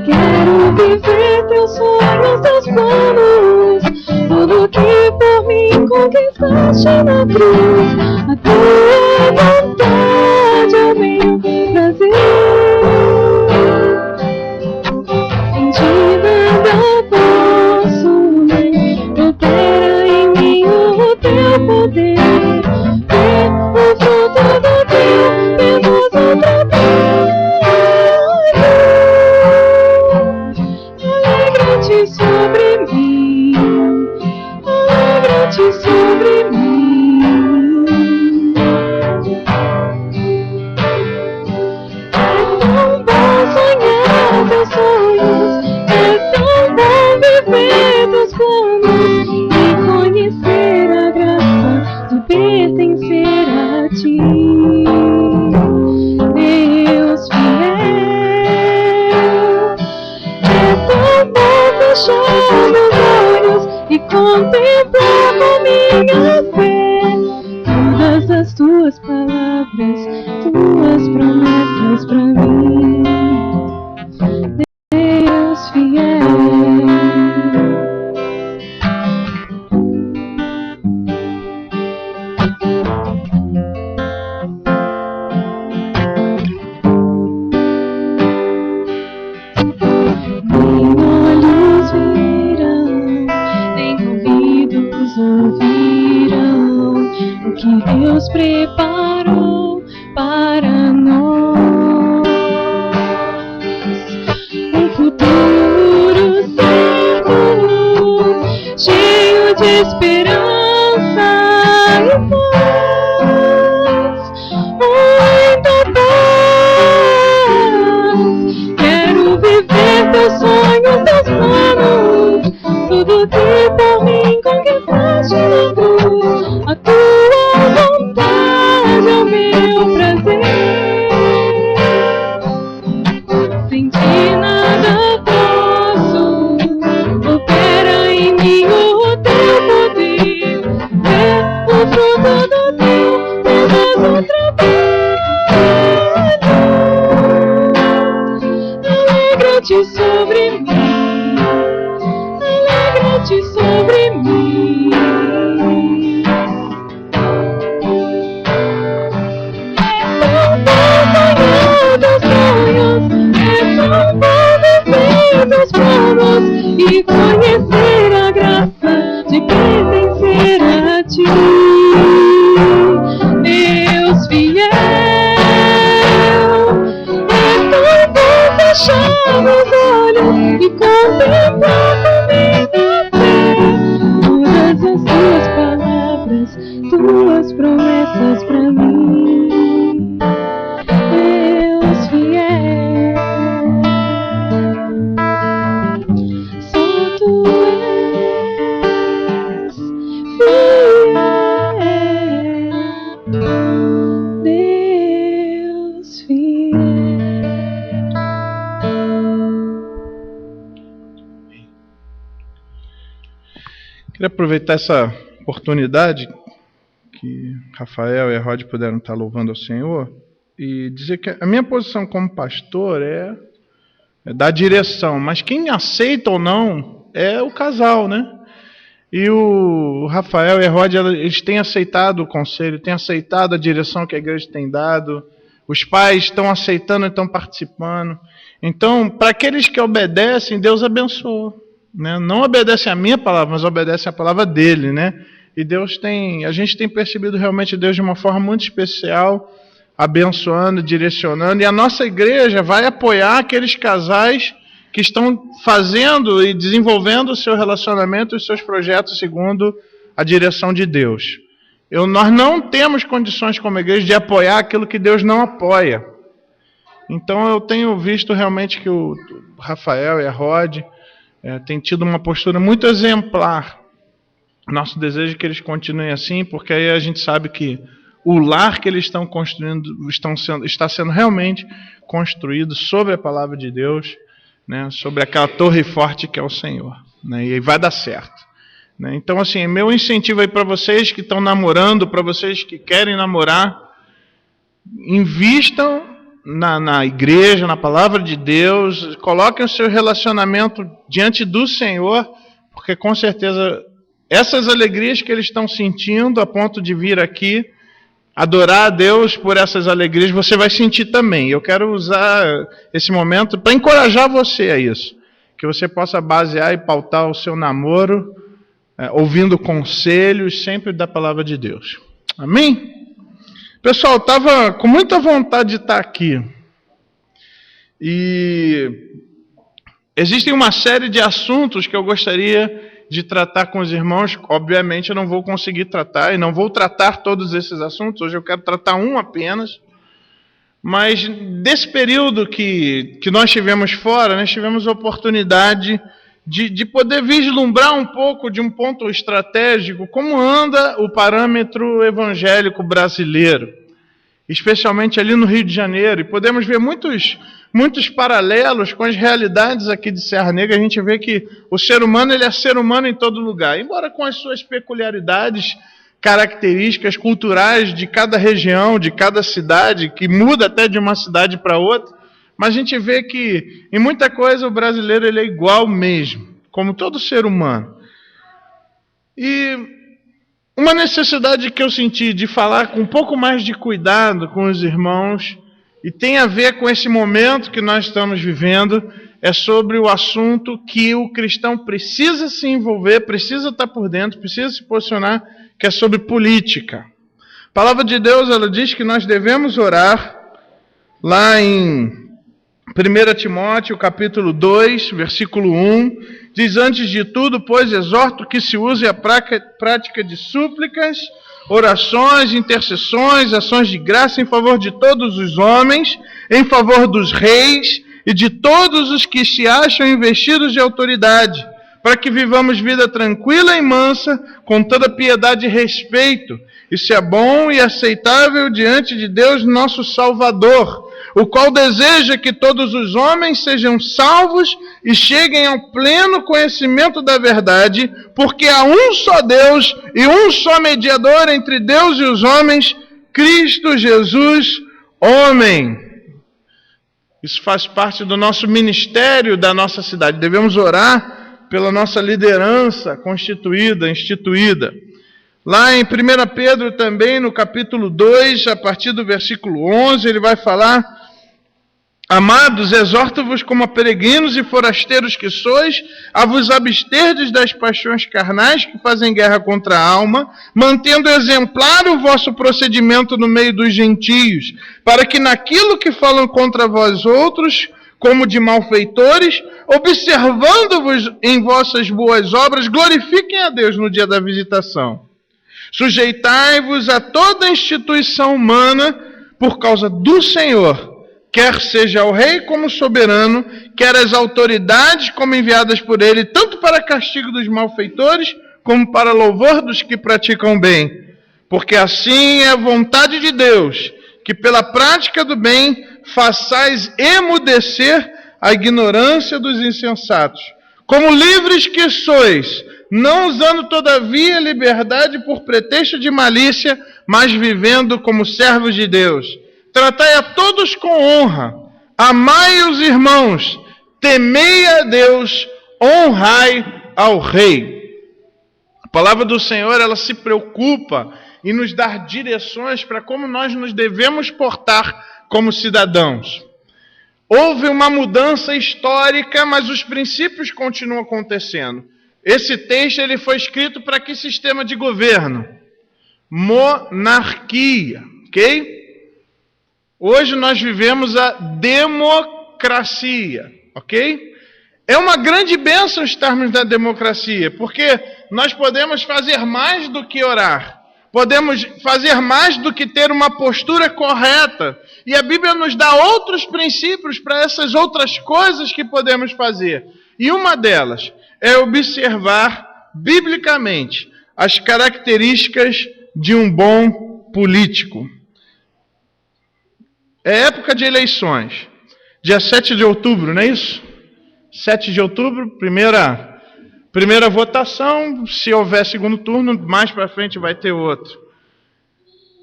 Quero viver teus sonhos, teus planos, tudo que por mim conquistaste na cruz. A tua vontade é o meu prazer. Sem ti nada posso, opera em mim o teu poder. Ver o fruto do teu penoso trabalho. Alegra-te sobre mim, alegra-te sobre mim. É tão bom sonhar teus sonhos, é tão bom viver teus planos e conhecer a graça de pertencer a ti, Deus fiel. É tão bom fechar meus olhos e contemplar com minha fé todas as tuas palavras, tuas promessas pra mim, Deus fiel. de esperança e paz, muita paz. Quero viver teus sonhos, teus planos, tudo que por mim conquistaste na cruz. A tua vontade é o meu prazer. Sem ti nada posso. Opera em mim o teu poder. Ver o fruto do teu pedaço trabalho. Alegra-te sobre mim. Alegra-te sobre mim. Teus planos e conhecer a graça de pertencer a ti, Deus fiel. É tão bom fechar meus olhos e contemplar comigo a fé todas as tuas palavras, tuas promessas pra mim, Deus fiel. Queria aproveitar essa oportunidade que Rafael e a Rod puderam estar louvando ao Senhor e dizer que a minha posição como pastor é dar direção, mas quem aceita ou não é o casal, né? E o Rafael e a Rod, eles têm aceitado o conselho, têm aceitado a direção que a igreja tem dado, os pais estão aceitando e estão participando. Então, para aqueles que obedecem, Deus abençoa. Né? Não obedece a minha palavra, mas obedece a palavra dele, né? E a gente tem percebido realmente Deus de uma forma muito especial, abençoando, direcionando, e a nossa igreja vai apoiar aqueles casais que estão fazendo e desenvolvendo o seu relacionamento e os seus projetos segundo a direção de Deus. Nós não temos condições como igreja de apoiar aquilo que Deus não apoia. Então eu tenho visto realmente que o Rafael e a Rod tem tido uma postura muito exemplar. Nosso desejo é que eles continuem assim, porque aí a gente sabe que o lar que eles estão construindo está sendo realmente construído sobre a palavra de Deus, né, sobre aquela torre forte que é o Senhor. Né, e vai dar certo. Né. Então, assim, meu incentivo aí para vocês que estão namorando, para vocês que querem namorar, invistam na igreja, na palavra de Deus, coloquem o seu relacionamento diante do Senhor, porque com certeza essas alegrias que eles estão sentindo a ponto de vir aqui adorar a Deus por essas alegrias, você vai sentir também. Eu quero usar esse momento para encorajar você a isso, que você possa basear e pautar o seu namoro ouvindo conselhos sempre da palavra de Deus. Amém? Pessoal, estava com muita vontade de estar aqui. E existem uma série de assuntos que eu gostaria de tratar com os irmãos. Obviamente eu não vou conseguir tratar e não vou tratar todos esses assuntos. Hoje eu quero tratar um apenas. Mas desse período que nós tivemos fora, nós tivemos a oportunidade de poder vislumbrar um pouco de um ponto estratégico, como anda o parâmetro evangélico brasileiro, especialmente ali no Rio de Janeiro, e podemos ver muitos paralelos com as realidades aqui de Serra Negra. A gente vê que o ser humano, ele é ser humano em todo lugar, embora com as suas peculiaridades, características culturais de cada região, de cada cidade, que muda até de uma cidade para outra. Mas a gente vê que, em muita coisa, o brasileiro ele é igual mesmo, como todo ser humano. E uma necessidade que eu senti de falar com um pouco mais de cuidado com os irmãos, e tem a ver com esse momento que nós estamos vivendo, é sobre o assunto que o cristão precisa se envolver, precisa estar por dentro, precisa se posicionar, que é sobre política. A palavra de Deus, ela diz que nós devemos orar lá em 1 Timóteo, capítulo 2, versículo 1, diz: antes de tudo, pois, exorto que se use a prática de súplicas, orações, intercessões, ações de graça em favor de todos os homens, em favor dos reis e de todos os que se acham investidos de autoridade, para que vivamos vida tranquila e mansa, com toda piedade e respeito. Isso é bom e aceitável diante de Deus, nosso Salvador, o qual deseja que todos os homens sejam salvos e cheguem ao pleno conhecimento da verdade, porque há um só Deus e um só mediador entre Deus e os homens, Cristo Jesus, homem. Isso faz parte do nosso ministério, da nossa cidade. Devemos orar pela nossa liderança constituída, instituída. Lá em 1 Pedro também, no capítulo 2, a partir do versículo 11, ele vai falar: amados, exorto-vos como a peregrinos e forasteiros que sois, a vos absterdes das paixões carnais que fazem guerra contra a alma, mantendo exemplar o vosso procedimento no meio dos gentios, para que naquilo que falam contra vós outros, como de malfeitores, observando-vos em vossas boas obras, glorifiquem a Deus no dia da visitação. Sujeitai-vos a toda instituição humana por causa do Senhor, quer seja o rei como soberano, quer as autoridades como enviadas por ele, tanto para castigo dos malfeitores, como para louvor dos que praticam bem. Porque assim é a vontade de Deus, que pela prática do bem façais emudecer a ignorância dos insensatos. Como livres que sois, não usando todavia a liberdade por pretexto de malícia, mas vivendo como servos de Deus. Tratai a todos com honra, amai os irmãos, temei a Deus, honrai ao rei. A palavra do Senhor, ela se preocupa em nos dar direções para como nós nos devemos portar como cidadãos. Houve uma mudança histórica, mas os princípios continuam acontecendo. Esse texto ele foi escrito para que sistema de governo? Monarquia, ok? Hoje nós vivemos a democracia, ok? É uma grande bênção estarmos na democracia, porque nós podemos fazer mais do que orar, podemos fazer mais do que ter uma postura correta, e a Bíblia nos dá outros princípios para essas outras coisas que podemos fazer, e uma delas é observar biblicamente as características de um bom político. É época de eleições, dia 7 de outubro, não é isso? 7 de outubro, primeira votação, se houver segundo turno, mais para frente vai ter outro.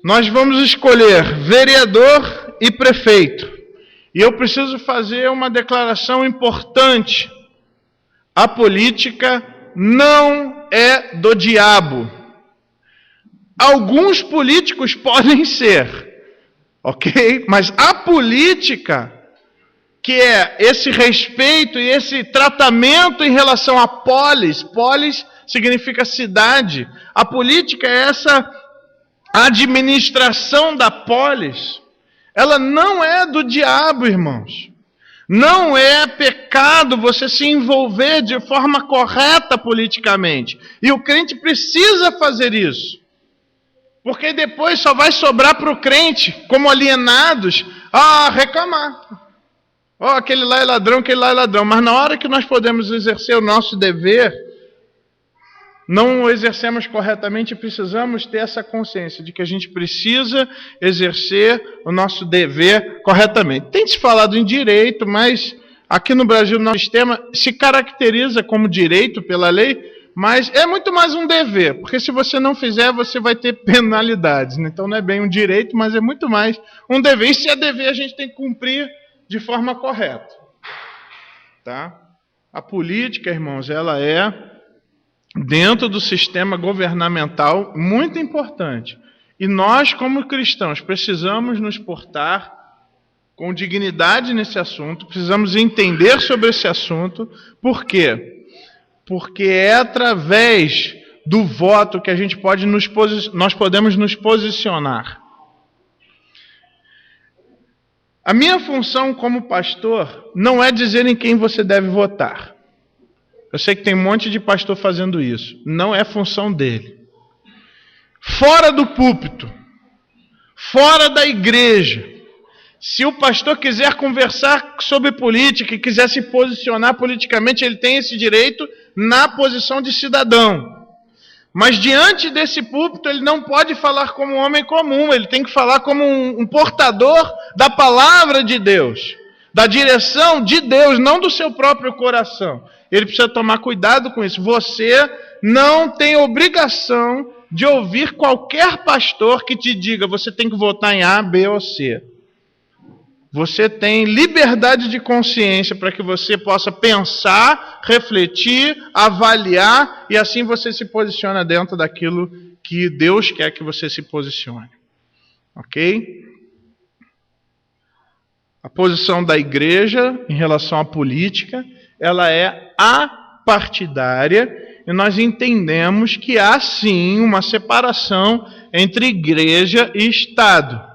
Nós vamos escolher vereador e prefeito. E eu preciso fazer uma declaração importante. A política não é do diabo. Alguns políticos podem ser, ok? Mas a política, que é esse respeito e esse tratamento em relação a polis significa cidade. A política é essa administração da polis. Ela não é do diabo, irmãos. Não é pecado você se envolver de forma correta politicamente. E o crente precisa fazer isso. Porque depois só vai sobrar para o crente, como alienados, reclamar. Aquele lá é ladrão, aquele lá é ladrão. Mas na hora que nós podemos exercer o nosso dever, não o exercemos corretamente, precisamos ter essa consciência de que a gente precisa exercer o nosso dever corretamente. Tem se falado em direito, mas aqui no Brasil, nosso sistema se caracteriza como direito pela lei, mas é muito mais um dever, porque se você não fizer, você vai ter penalidades. Então não é bem um direito, mas é muito mais um dever. E se é dever, a gente tem que cumprir de forma correta. Tá? A política, irmãos, ela é, dentro do sistema governamental, muito importante. E nós, como cristãos, precisamos nos portar com dignidade nesse assunto, precisamos entender sobre esse assunto. Por quê? Porque é através do voto que a gente pode nós podemos nos posicionar. A minha função como pastor não é dizer em quem você deve votar. Eu sei que tem um monte de pastor fazendo isso. Não é função dele. Fora do púlpito, fora da igreja, se o pastor quiser conversar sobre política e quiser se posicionar politicamente, ele tem esse direito na posição de cidadão. Mas diante desse púlpito, ele não pode falar como um homem comum, ele tem que falar como um portador da palavra de Deus, da direção de Deus, não do seu próprio coração. Ele precisa tomar cuidado com isso. Você não tem obrigação de ouvir qualquer pastor que te diga você tem que votar em A, B ou C. Você tem liberdade de consciência para que você possa pensar, refletir, avaliar e assim você se posiciona dentro daquilo que Deus quer que você se posicione. Ok? A posição da igreja em relação à política, ela é apartidária e nós entendemos que há sim uma separação entre igreja e Estado.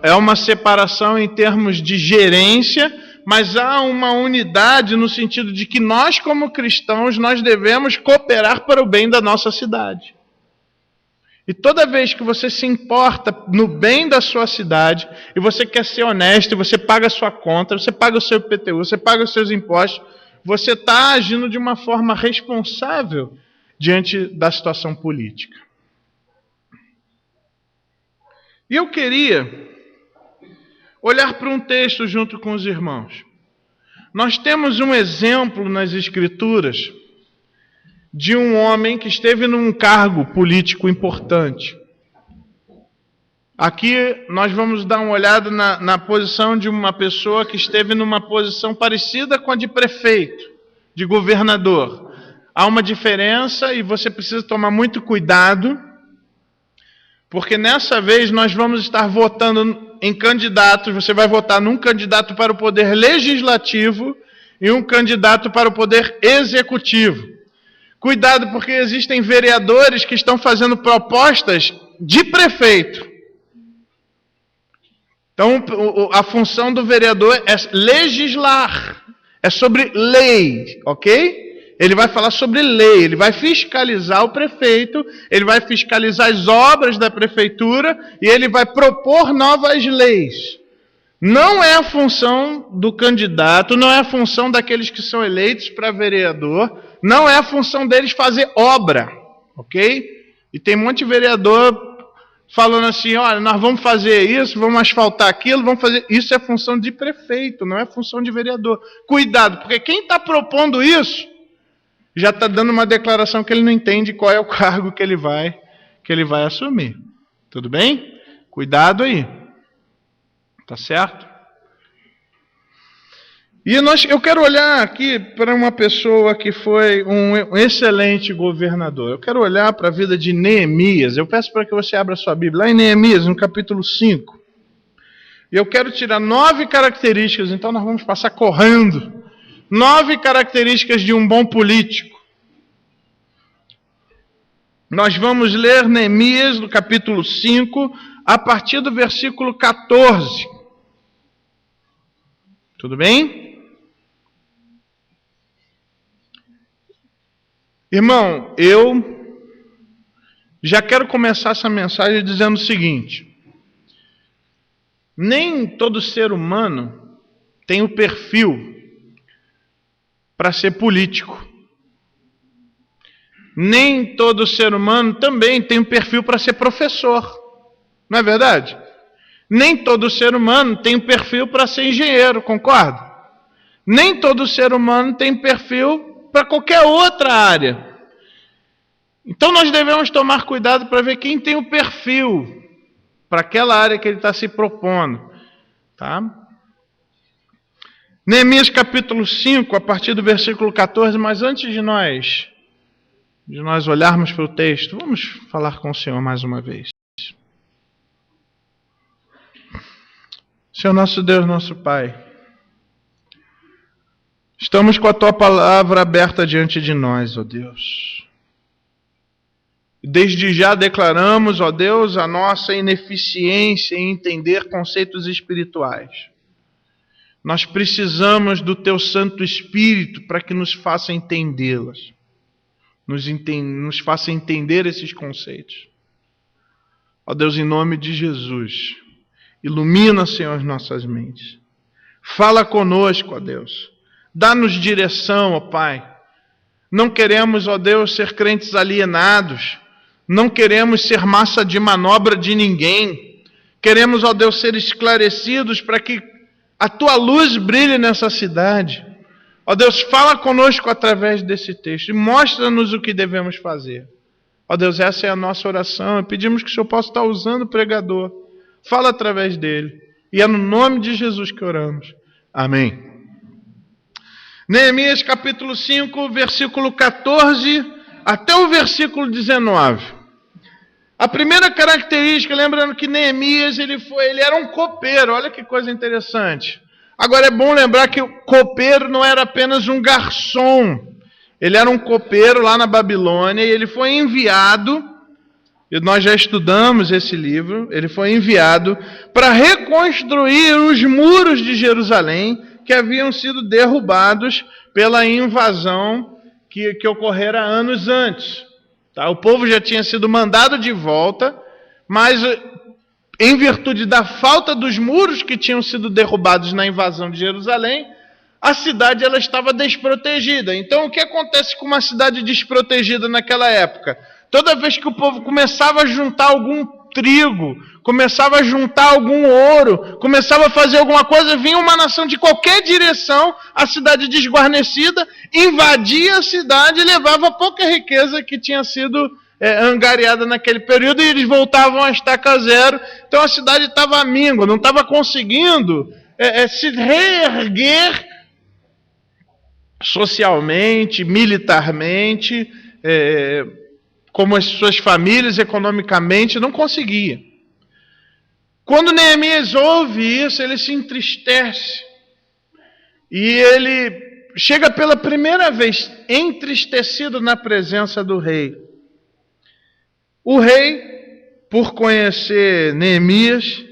É uma separação em termos de gerência, mas há uma unidade no sentido de que nós, como cristãos, nós devemos cooperar para o bem da nossa cidade. E toda vez que você se importa no bem da sua cidade, e você quer ser honesto, e você paga a sua conta, você paga o seu IPTU, você paga os seus impostos, você está agindo de uma forma responsável diante da situação política. E eu queria olhar para um texto junto com os irmãos. Nós temos um exemplo nas Escrituras de um homem que esteve num cargo político importante. Aqui nós vamos dar uma olhada na posição de uma pessoa que esteve numa posição parecida com a de prefeito, de governador. Há uma diferença e você precisa tomar muito cuidado, porque nessa vez nós vamos estar votando em candidatos, você vai votar num candidato para o poder legislativo e um candidato para o poder executivo. Cuidado, porque existem vereadores que estão fazendo propostas de prefeito. Então, a função do vereador é legislar, é sobre lei, ok? Ele vai falar sobre lei, ele vai fiscalizar o prefeito, ele vai fiscalizar as obras da prefeitura e ele vai propor novas leis. Não é a função do candidato, não é a função daqueles que são eleitos para vereador, não é a função deles fazer obra, ok? E tem um monte de vereador falando assim, olha, nós vamos fazer isso, vamos asfaltar aquilo, vamos fazer... Isso é função de prefeito, não é função de vereador. Cuidado, porque quem está propondo isso já está dando uma declaração que ele não entende qual é o cargo que ele vai assumir. Tudo bem? Cuidado aí. Tá certo? E eu quero olhar aqui para uma pessoa que foi um excelente governador. Eu quero olhar para a vida de Neemias. Eu peço para que você abra sua Bíblia lá em Neemias, no capítulo 5. E eu quero tirar 9 características, então nós vamos passar correndo. 9 características de um bom político. Nós vamos ler Neemias, no capítulo 5, a partir do versículo 14. Tudo bem? Irmão, eu já quero começar essa mensagem dizendo o seguinte: nem todo ser humano tem o perfil para ser político. Nem todo ser humano também tem o perfil para ser professor. Não é verdade? Nem todo ser humano tem o perfil para ser engenheiro, concorda? Nem todo ser humano tem perfil para qualquer outra área. Então nós devemos tomar cuidado para ver quem tem o perfil para aquela área que ele está se propondo. Tá? Neemias capítulo 5, a partir do versículo 14, mas antes de nós olharmos para o texto, vamos falar com o Senhor mais uma vez. Senhor nosso Deus, nosso Pai, estamos com a Tua palavra aberta diante de nós, ó Deus. Desde já declaramos, ó Deus, a nossa ineficiência em entender conceitos espirituais. Nós precisamos do Teu Santo Espírito para que nos faça entendê-las. Nos faça entender esses conceitos. Ó Deus, em nome de Jesus, ilumina, Senhor, as nossas mentes. Fala conosco, ó Deus. Dá-nos direção, ó Pai. Não queremos, ó Deus, ser crentes alienados. Não queremos ser massa de manobra de ninguém. Queremos, ó Deus, ser esclarecidos para que a Tua luz brilhe nessa cidade. Ó Deus, fala conosco através desse texto e mostra-nos o que devemos fazer. Ó Deus, essa é a nossa oração. E pedimos que o Senhor possa estar usando o pregador. Fala através dele. E é no nome de Jesus que oramos. Amém. Neemias capítulo 5, versículo 14 até o versículo 19. A primeira característica, lembrando que Neemias ele era um copeiro. Olha que coisa interessante. Agora é bom lembrar que o copeiro não era apenas um garçom. Ele era um copeiro lá na Babilônia e ele foi enviado, e nós já estudamos esse livro, ele foi enviado para reconstruir os muros de Jerusalém que haviam sido derrubados pela invasão que ocorrera anos antes. Tá? O povo já tinha sido mandado de volta, mas em virtude da falta dos muros que tinham sido derrubados na invasão de Jerusalém, a cidade ela estava desprotegida. Então, o que acontece com uma cidade desprotegida naquela época? Toda vez que o povo começava a juntar algum trigo, começava a juntar algum ouro, começava a fazer alguma coisa, vinha uma nação de qualquer direção, a cidade desguarnecida, invadia a cidade e levava pouca riqueza que tinha sido angariada naquele período, e eles voltavam a estaca zero. Então a cidade estava à míngua, não estava conseguindo se reerguer socialmente, militarmente, como as suas famílias, economicamente, não conseguia. Quando Neemias ouve isso, ele se entristece. E ele chega pela primeira vez entristecido na presença do rei. O rei, por conhecer Neemias,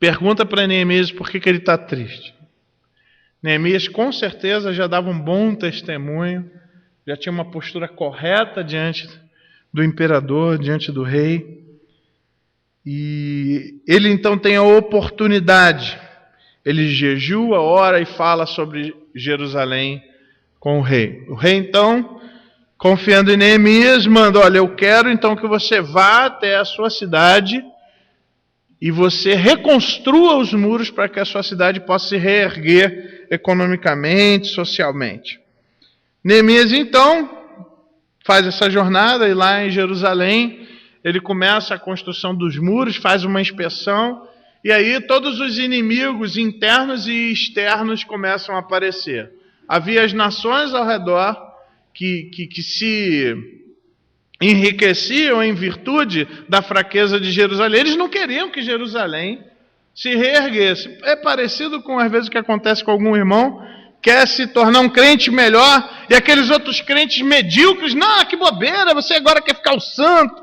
pergunta para Neemias por que ele está triste. Neemias com certeza já dava um bom testemunho, já tinha uma postura correta diante do imperador, diante do rei. E ele então tem a oportunidade, ele jejua, ora e fala sobre Jerusalém com o rei. O rei então, confiando em Neemias, manda: olha, eu quero então que você vá até a sua cidade e você reconstrua os muros para que a sua cidade possa se reerguer economicamente, socialmente. Neemias então faz essa jornada, e lá em Jerusalém ele começa a construção dos muros, faz uma inspeção, e aí todos os inimigos internos e externos começam a aparecer. Havia as nações ao redor que se enriqueciam em virtude da fraqueza de Jerusalém. Eles não queriam que Jerusalém se reerguesse. É parecido com, às vezes, o que acontece com algum irmão, quer se tornar um crente melhor, e aqueles outros crentes medíocres: não, que bobeira, você agora quer ficar o santo,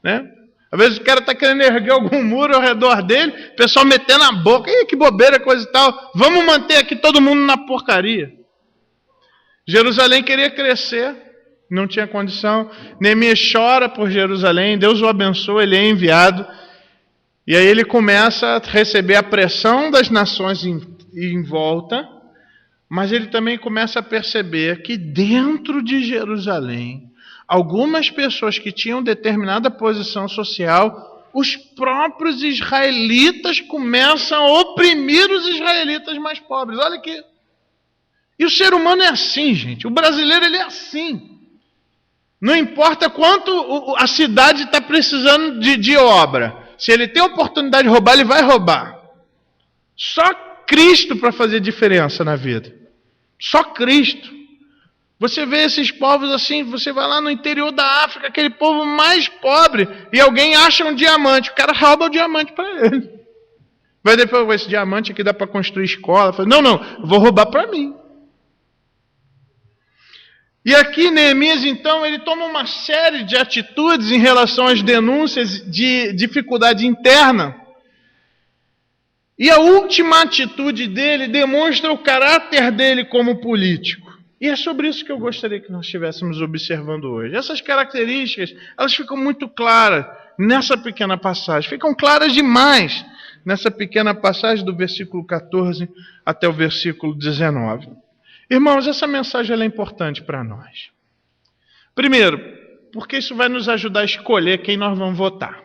né? Às vezes o cara está querendo erguer algum muro ao redor dele, o pessoal metendo na boca: ih, que bobeira, coisa e tal, vamos manter aqui todo mundo na porcaria. Jerusalém queria crescer, não tinha condição. Neemias chora por Jerusalém, Deus o abençoa, ele é enviado, e aí ele começa a receber a pressão das nações em volta, mas ele também começa a perceber que dentro de Jerusalém, algumas pessoas que tinham determinada posição social, os próprios israelitas começam a oprimir os israelitas mais pobres. Olha que... E o ser humano é assim, gente. O brasileiro, ele é assim. Não importa quanto a cidade está precisando de obra. Se ele tem a oportunidade de roubar, ele vai roubar. Só Cristo para fazer diferença na vida. Só Cristo. Você vê esses povos assim, você vai lá no interior da África, aquele povo mais pobre, e alguém acha um diamante, o cara rouba o diamante para ele. Vai depois, esse diamante aqui dá para construir escola. Fala, não, vou roubar para mim. E aqui Neemias, então, ele toma uma série de atitudes em relação às denúncias de dificuldade interna. E a última atitude dele demonstra o caráter dele como político. E é sobre isso que eu gostaria que nós estivéssemos observando hoje. Essas características, elas ficam muito claras nessa pequena passagem. Ficam claras demais nessa pequena passagem do versículo 14 até o versículo 19. Irmãos, essa mensagem ela é importante para nós. Primeiro, porque isso vai nos ajudar a escolher quem nós vamos votar.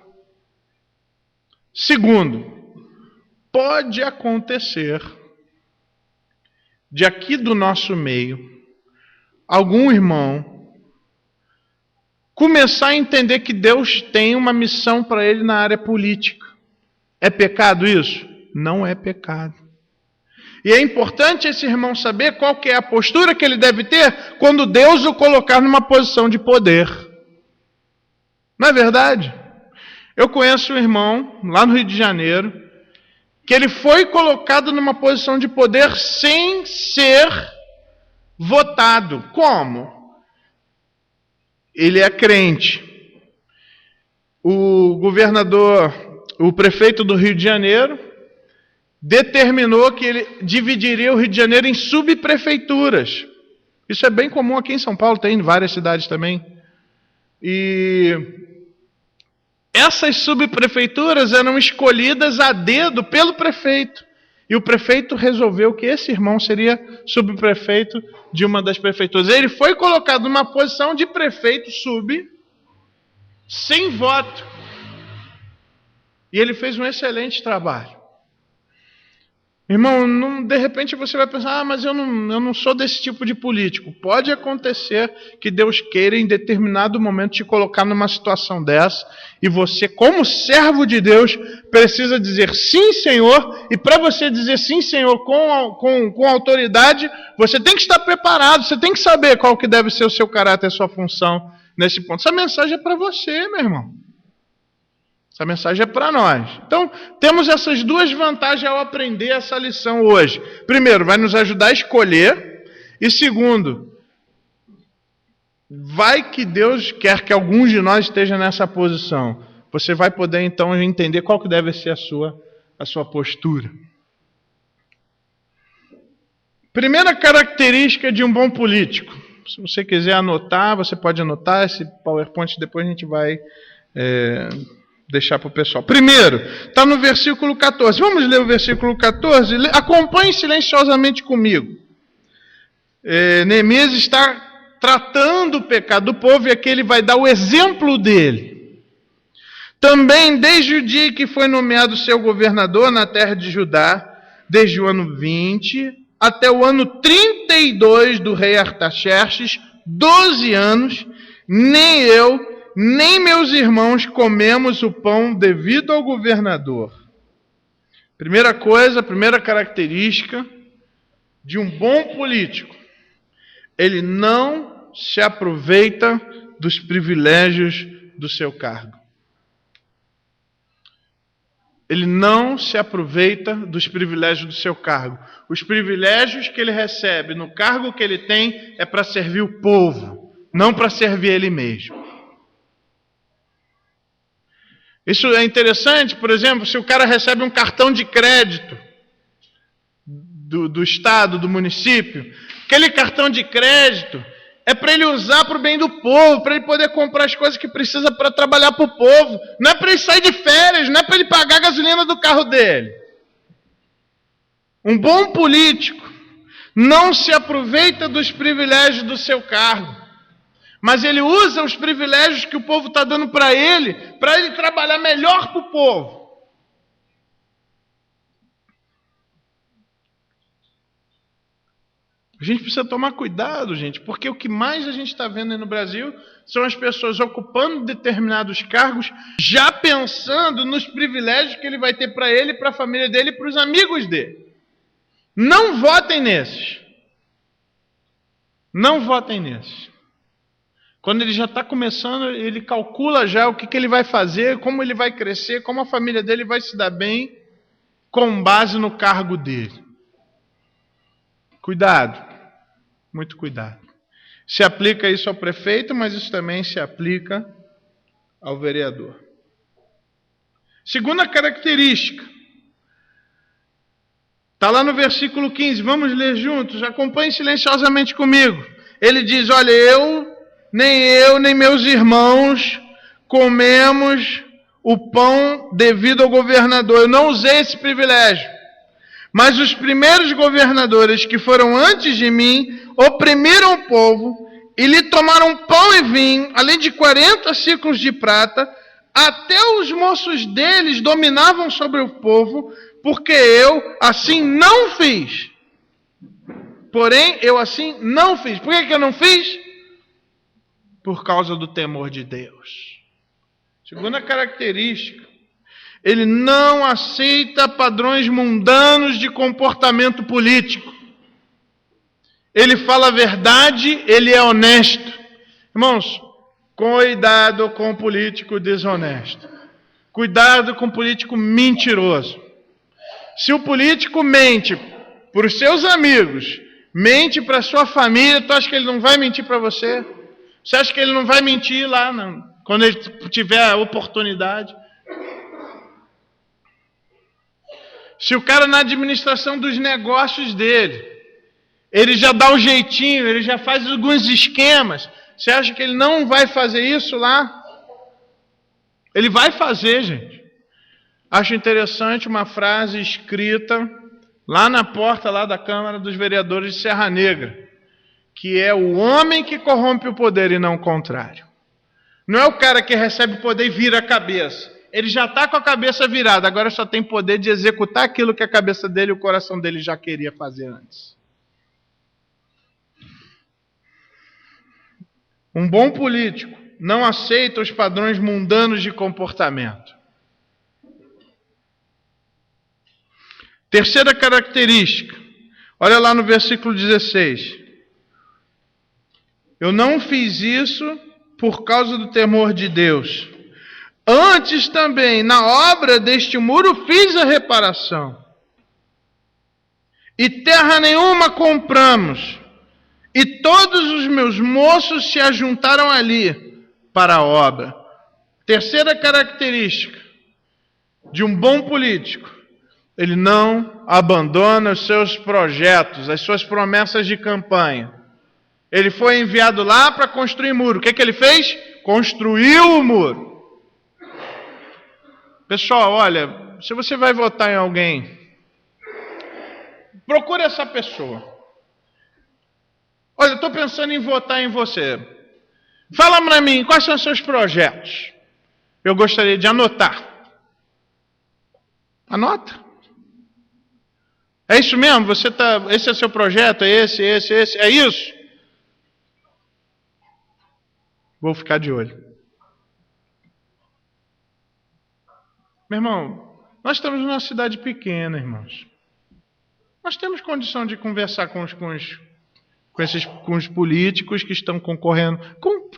Segundo, pode acontecer de aqui do nosso meio algum irmão começar a entender que Deus tem uma missão para ele na área política. É pecado isso? Não é pecado. E é importante esse irmão saber qual que é a postura que ele deve ter quando Deus o colocar numa posição de poder. Não é verdade? Eu conheço um irmão lá no Rio de Janeiro que ele foi colocado numa posição de poder sem ser votado. Como? Ele é crente. O governador, o prefeito do Rio de Janeiro, determinou que ele dividiria o Rio de Janeiro em subprefeituras. Isso é bem comum aqui em São Paulo, tem em várias cidades também. E essas subprefeituras eram escolhidas a dedo pelo prefeito. E o prefeito resolveu que esse irmão seria subprefeito de uma das prefeituras. Ele foi colocado numa posição de prefeito sem voto. E ele fez um excelente trabalho. Irmão, de repente você vai pensar, mas eu não sou desse tipo de político. Pode acontecer que Deus queira em determinado momento te colocar numa situação dessa, e você, como servo de Deus, precisa dizer sim, Senhor, e para você dizer sim, Senhor, com autoridade, você tem que estar preparado, você tem que saber qual que deve ser o seu caráter, a sua função nesse ponto. Essa mensagem é para você, meu irmão. Essa mensagem é para nós. Então, temos essas duas vantagens ao aprender essa lição hoje. Primeiro, vai nos ajudar a escolher. E segundo, vai que Deus quer que alguns de nós estejam nessa posição. Você vai poder, então, entender qual que deve ser a sua postura. Primeira característica de um bom político. Se você quiser anotar, você pode anotar. Esse PowerPoint depois a gente vai deixar para o pessoal. Primeiro, está no versículo 14. Vamos ler o versículo 14? Acompanhe silenciosamente comigo. Neemias está tratando o pecado do povo e aqui ele vai dar o exemplo dele. Também, desde o dia que foi nomeado seu governador na terra de Judá, desde o ano 20 até o ano 32 do rei Artaxerxes, 12 anos, nem eu, nem meus irmãos comemos o pão devido ao governador. Primeira coisa, primeira característica de um bom político. Ele não se aproveita dos privilégios do seu cargo. Ele não se aproveita dos privilégios do seu cargo. Os privilégios que ele recebe no cargo que ele tem é para servir o povo, não para servir ele mesmo. Isso é interessante, por exemplo, se o cara recebe um cartão de crédito do estado, do município, aquele cartão de crédito é para ele usar para o bem do povo, para ele poder comprar as coisas que precisa para trabalhar para o povo. Não é para ele sair de férias, não é para ele pagar a gasolina do carro dele. Um bom político não se aproveita dos privilégios do seu cargo, mas ele usa os privilégios que o povo está dando para ele trabalhar melhor para o povo. A gente precisa tomar cuidado, gente, porque o que mais a gente está vendo aí no Brasil são as pessoas ocupando determinados cargos, já pensando nos privilégios que ele vai ter para ele, para a família dele e para os amigos dele. Não votem nesses. Não votem nesses. Quando ele já está começando, ele calcula já o que ele vai fazer, como ele vai crescer, como a família dele vai se dar bem, com base no cargo dele. Cuidado, muito cuidado. Se aplica isso ao prefeito, mas isso também se aplica ao vereador. Segunda característica. Está lá no versículo 15, vamos ler juntos, acompanhe silenciosamente comigo. Ele diz, olha, eu, nem meus irmãos comemos o pão devido ao governador. Eu não usei esse privilégio. Mas os primeiros governadores que foram antes de mim oprimiram o povo e lhe tomaram pão e vinho, além de 40 ciclos de prata. Até os moços deles dominavam sobre o povo, porque eu assim não fiz. Porém, eu assim não fiz. Por que eu não fiz? Por causa do temor de Deus. Segunda característica, ele não aceita padrões mundanos de comportamento político. Ele fala a verdade, ele é honesto. Irmãos, cuidado com o político desonesto. Cuidado com o político mentiroso. Se o político mente para os seus amigos, mente para a sua família, tu acha que ele não vai mentir para você? Você acha que ele não vai mentir lá, não, quando ele tiver a oportunidade? Se o cara na administração dos negócios dele, ele já dá um jeitinho, ele já faz alguns esquemas, você acha que ele não vai fazer isso lá? Ele vai fazer, gente. Acho interessante uma frase escrita lá na porta lá da Câmara dos Vereadores de Serra Negra, que é o homem que corrompe o poder e não o contrário. Não é o cara que recebe o poder e vira a cabeça. Ele já está com a cabeça virada, agora só tem poder de executar aquilo que a cabeça dele e o coração dele já queria fazer antes. Um bom político não aceita os padrões mundanos de comportamento. Terceira característica, olha lá no versículo 16. Eu não fiz isso por causa do temor de Deus. Antes também, na obra deste muro, fiz a reparação. E terra nenhuma compramos. E todos os meus moços se ajuntaram ali para a obra. Terceira característica de um bom político. Ele não abandona os seus projetos, as suas promessas de campanha. Ele foi enviado lá para construir muro. O que ele fez? Construiu o muro. Pessoal, olha, se você vai votar em alguém, procure essa pessoa. Olha, eu estou pensando em votar em você. Fala para mim, quais são os seus projetos? Eu gostaria de anotar. Anota. É isso mesmo? Esse é o seu projeto? É esse? É isso? Vou ficar de olho. Meu irmão, nós estamos numa cidade pequena, irmãos. Nós temos condição de conversar com os políticos que estão concorrendo.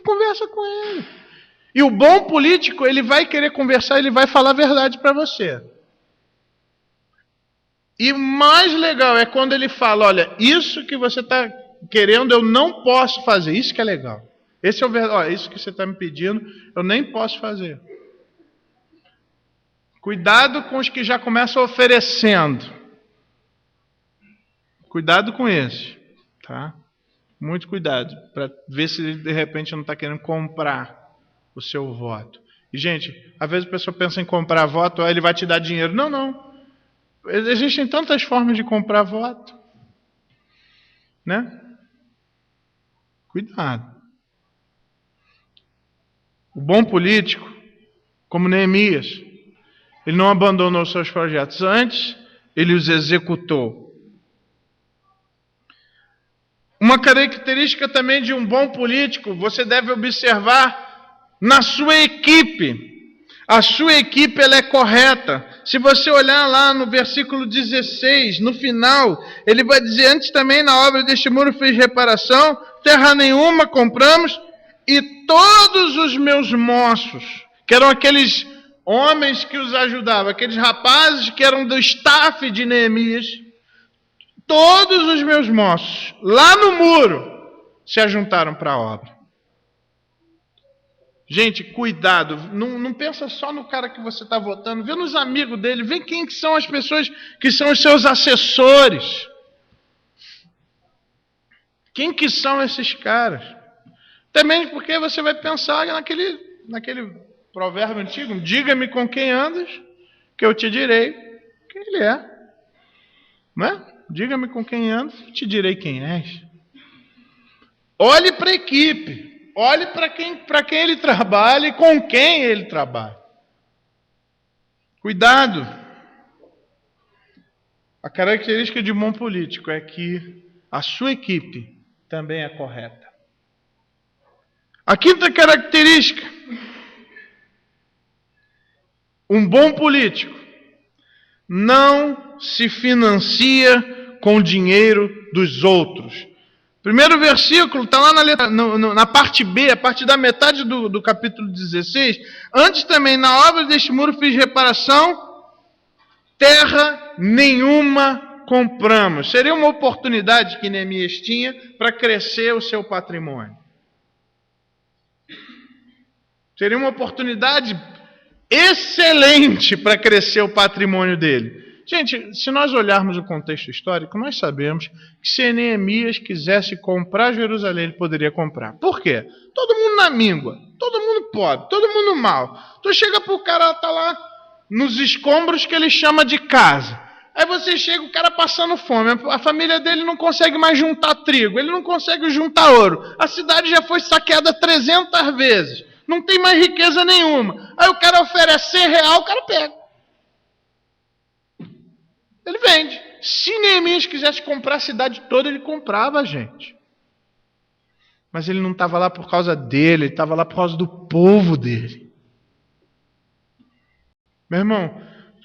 Conversa com ele. E o bom político, ele vai querer conversar, ele vai falar a verdade para você. E mais legal é quando ele fala, olha, isso que você está querendo eu não posso fazer. Isso que é legal. Esse é o verdade. Olha, isso que você está me pedindo, eu nem posso fazer. Cuidado com os que já começam oferecendo. Cuidado com esse, tá? Muito cuidado, para ver se ele, de repente, não está querendo comprar o seu voto. E, gente, às vezes a pessoa pensa em comprar voto, ele vai te dar dinheiro. Não, não. Existem tantas formas de comprar voto. Né? Cuidado. O bom político, como Neemias, ele não abandonou seus projetos. Antes, ele os executou. Uma característica também de um bom político, você deve observar na sua equipe. A sua equipe ela é correta. Se você olhar lá no versículo 16, no final, ele vai dizer, antes também na obra deste muro fiz reparação, terra nenhuma compramos, e todos os meus moços, que eram aqueles homens que os ajudavam, aqueles rapazes que eram do staff de Neemias, todos os meus moços, lá no muro, se ajuntaram para a obra. Gente, cuidado, não pensa só no cara que você está votando, vê nos amigos dele, vê quem que são as pessoas que são os seus assessores. Quem que são esses caras? Também porque você vai pensar naquele provérbio antigo, diga-me com quem andas, que eu te direi quem ele é. Não é? Diga-me com quem andas, que eu te direi quem és. Olhe para a equipe. Olhe para quem ele trabalha e com quem ele trabalha. Cuidado. A característica de um bom político é que a sua equipe também é correta. A quinta característica. Um bom político não se financia com o dinheiro dos outros. Primeiro versículo, está lá na parte B, a partir da metade do capítulo 16. Antes também, na obra deste muro fiz reparação, terra nenhuma compramos. Seria uma oportunidade que Neemias tinha para crescer o seu patrimônio. Seria uma oportunidade excelente para crescer o patrimônio dele. Gente, se nós olharmos o contexto histórico, nós sabemos que se Neemias quisesse comprar Jerusalém, ele poderia comprar. Por quê? Todo mundo na míngua, todo mundo pobre, todo mundo mal. Tu chega para o cara, tá lá nos escombros que ele chama de casa. Aí você chega, o cara passando fome, a família dele não consegue mais juntar trigo, ele não consegue juntar ouro. A cidade já foi saqueada 300 vezes, não tem mais riqueza nenhuma. Aí o cara oferece R$100, o cara pega. Ele vende. Se Neemias quisesse comprar a cidade toda, ele comprava, gente. Mas ele não estava lá por causa dele, ele estava lá por causa do povo dele. Meu irmão,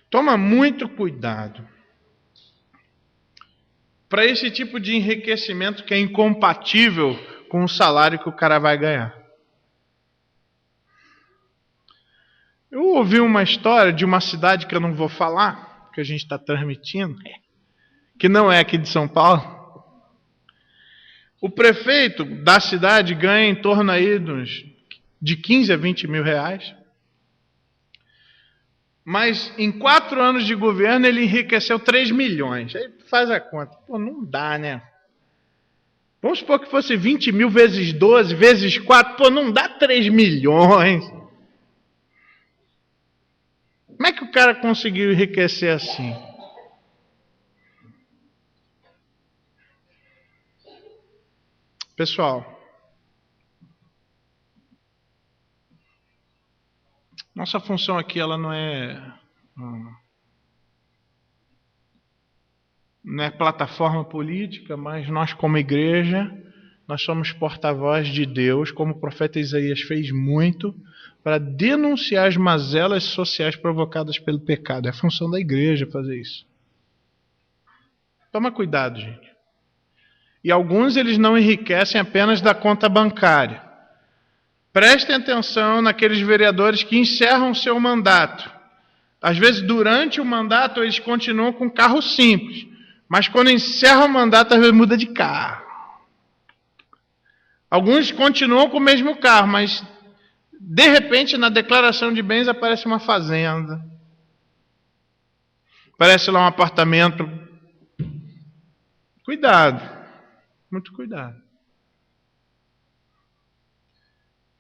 toma muito cuidado para esse tipo de enriquecimento que é incompatível com o salário que o cara vai ganhar. Eu ouvi uma história de uma cidade que eu não vou falar, que a gente está transmitindo, que não é aqui de São Paulo. O prefeito da cidade ganha em torno aí de 15 a 20 mil reais. Mas em 4 anos de governo ele enriqueceu 3 milhões. Aí faz a conta. Pô, não dá, né? Vamos supor que fosse 20 mil vezes 12, vezes 4. Pô, não dá 3 milhões. Como é que o cara conseguiu enriquecer assim? Pessoal, nossa função aqui ela não é plataforma política, mas nós como igreja, nós somos porta-voz de Deus, como o profeta Isaías fez muito, para denunciar as mazelas sociais provocadas pelo pecado. É a função da igreja fazer isso. Toma cuidado, gente. E alguns eles não enriquecem apenas da conta bancária. Prestem atenção naqueles vereadores que encerram seu mandato. Às vezes, durante o mandato, eles continuam com carro simples. Mas quando encerram o mandato, às vezes muda de carro. Alguns continuam com o mesmo carro, mas de repente, na declaração de bens, aparece uma fazenda. Aparece lá um apartamento. Cuidado. Muito cuidado.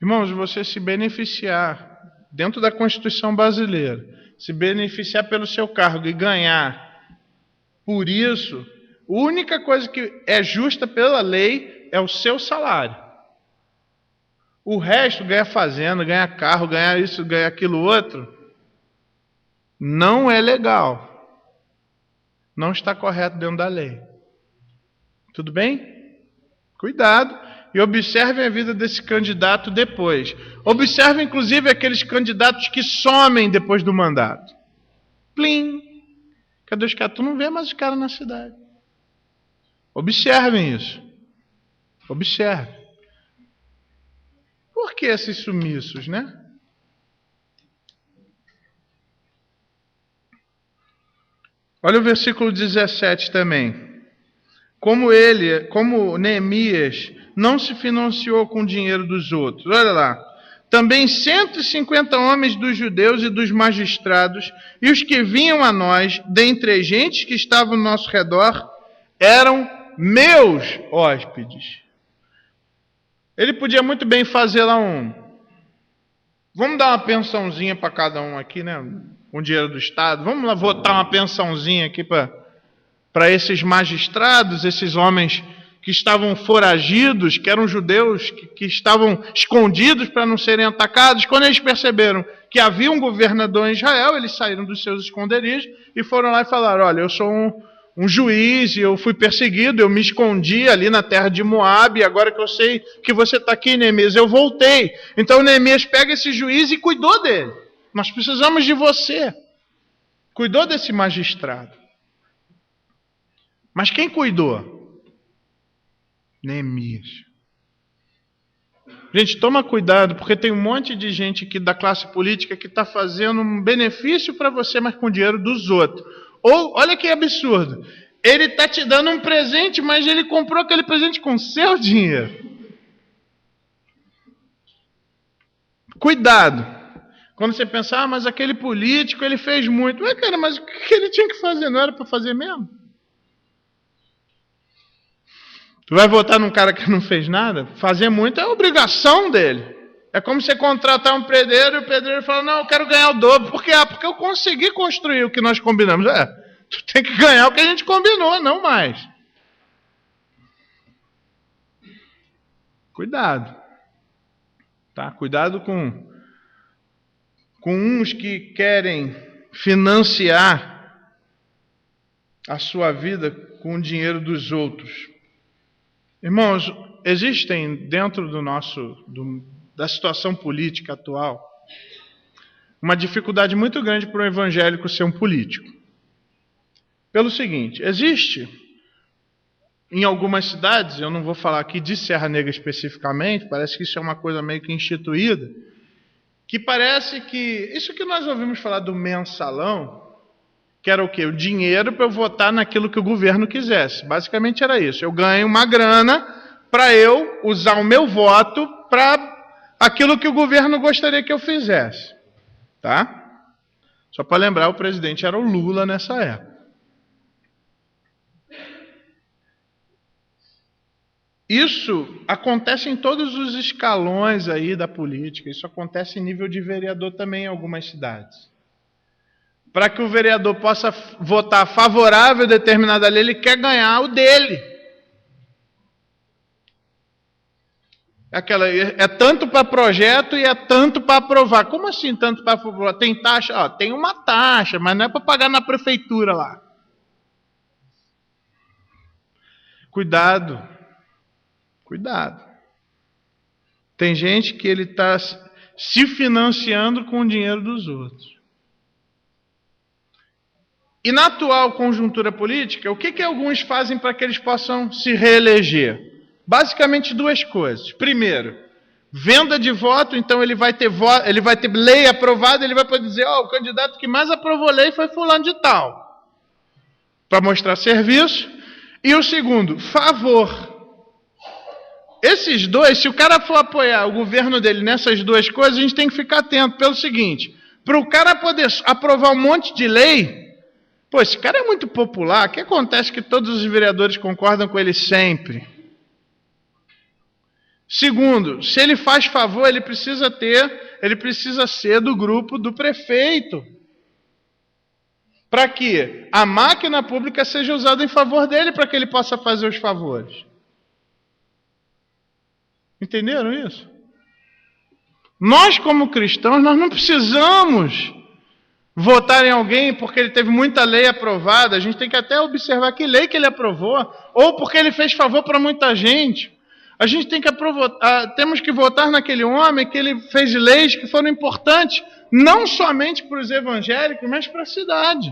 Irmãos, você se beneficiar dentro da Constituição brasileira, se beneficiar pelo seu cargo e ganhar por isso, a única coisa que é justa pela lei é o seu salário. O resto, ganha fazenda, ganha carro, ganha isso, ganha aquilo outro, não é legal. Não está correto dentro da lei. Tudo bem? Cuidado. E observem a vida desse candidato depois. Observem, inclusive, aqueles candidatos que somem depois do mandato. Plim! Cadê os caras? Tu não vê mais os caras na cidade. Observem isso. Observe. Por que esses sumiços, né? Olha o versículo 17 também. Como Neemias não se financiou com o dinheiro dos outros. Olha lá. também 150 homens dos judeus e dos magistrados, e os que vinham a nós, dentre as gentes que estavam ao nosso redor, eram meus hóspedes. Ele podia muito bem fazer lá vamos dar uma pensãozinha para cada um aqui, né? Com dinheiro do Estado. Vamos lá votar uma pensãozinha aqui para esses magistrados, esses homens que estavam foragidos, que eram judeus, que estavam escondidos para não serem atacados. Quando eles perceberam que havia um governador em Israel, eles saíram dos seus esconderijos e foram lá e falaram: olha, eu sou um juiz e eu fui perseguido, eu me escondi ali na terra de Moabe, e agora que eu sei que você está aqui, Neemias, eu voltei. Então Neemias pega esse juiz e cuidou dele. Nós precisamos de você. Cuidou desse magistrado. Mas quem cuidou? Neemias. Gente, toma cuidado, porque tem um monte de gente aqui da classe política que está fazendo um benefício para você, mas com dinheiro dos outros. Ou, olha que absurdo, ele está te dando um presente, mas ele comprou aquele presente com seu dinheiro. Cuidado. Quando você pensar, mas aquele político, ele fez muito. Ué, cara, mas o que ele tinha que fazer? Não era para fazer mesmo? Tu vai votar num cara que não fez nada? Fazer muito é obrigação dele. É como você contratar um pedreiro e o pedreiro fala: não, eu quero ganhar o dobro. Por quê? Porque eu consegui construir o que nós combinamos. Tu tem que ganhar o que a gente combinou, não mais. Cuidado. Tá? Cuidado com uns que querem financiar a sua vida com o dinheiro dos outros. Irmãos, existem dentro da situação política atual uma dificuldade muito grande para o evangélico ser um político. Pelo seguinte, existe em algumas cidades, eu não vou falar aqui de Serra Negra especificamente, parece que isso é uma coisa meio que instituída, que parece que, isso que nós ouvimos falar do mensalão, que era o quê? O dinheiro para eu votar naquilo que o governo quisesse. Basicamente era isso. Eu ganho uma grana para eu usar o meu voto para aquilo que o governo gostaria que eu fizesse. Tá? Só para lembrar, o presidente era o Lula nessa época. Isso acontece em todos os escalões aí da política. Isso acontece em nível de vereador também em algumas cidades. Para que o vereador possa votar favorável a determinada lei, ele quer ganhar o dele. É tanto para projeto e é tanto para aprovar. Como assim tanto para aprovar? Tem taxa? Tem uma taxa, mas não é para pagar na prefeitura lá. Cuidado. Cuidado. Tem gente que ele está se financiando com o dinheiro dos outros. E na atual conjuntura política, o que alguns fazem para que eles possam se reeleger? Basicamente duas coisas. Primeiro, venda de voto, então ele vai ter lei aprovada, ele vai poder dizer: o candidato que mais aprovou lei foi fulano de tal. Para mostrar serviço. E o segundo, favor. Esses dois, se o cara for apoiar o governo dele nessas duas coisas, a gente tem que ficar atento pelo seguinte: para o cara poder aprovar um monte de lei, esse cara é muito popular, o que acontece que todos os vereadores concordam com ele sempre? Segundo, se ele faz favor, ele precisa ser do grupo do prefeito, para que a máquina pública seja usada em favor dele, para que ele possa fazer os favores. Entenderam isso? Nós, como cristãos, nós não precisamos votar em alguém porque ele teve muita lei aprovada. A gente tem que até observar que lei que ele aprovou, ou porque ele fez favor para muita gente. A gente tem que temos que votar naquele homem que ele fez leis que foram importantes, não somente para os evangélicos, mas para a cidade.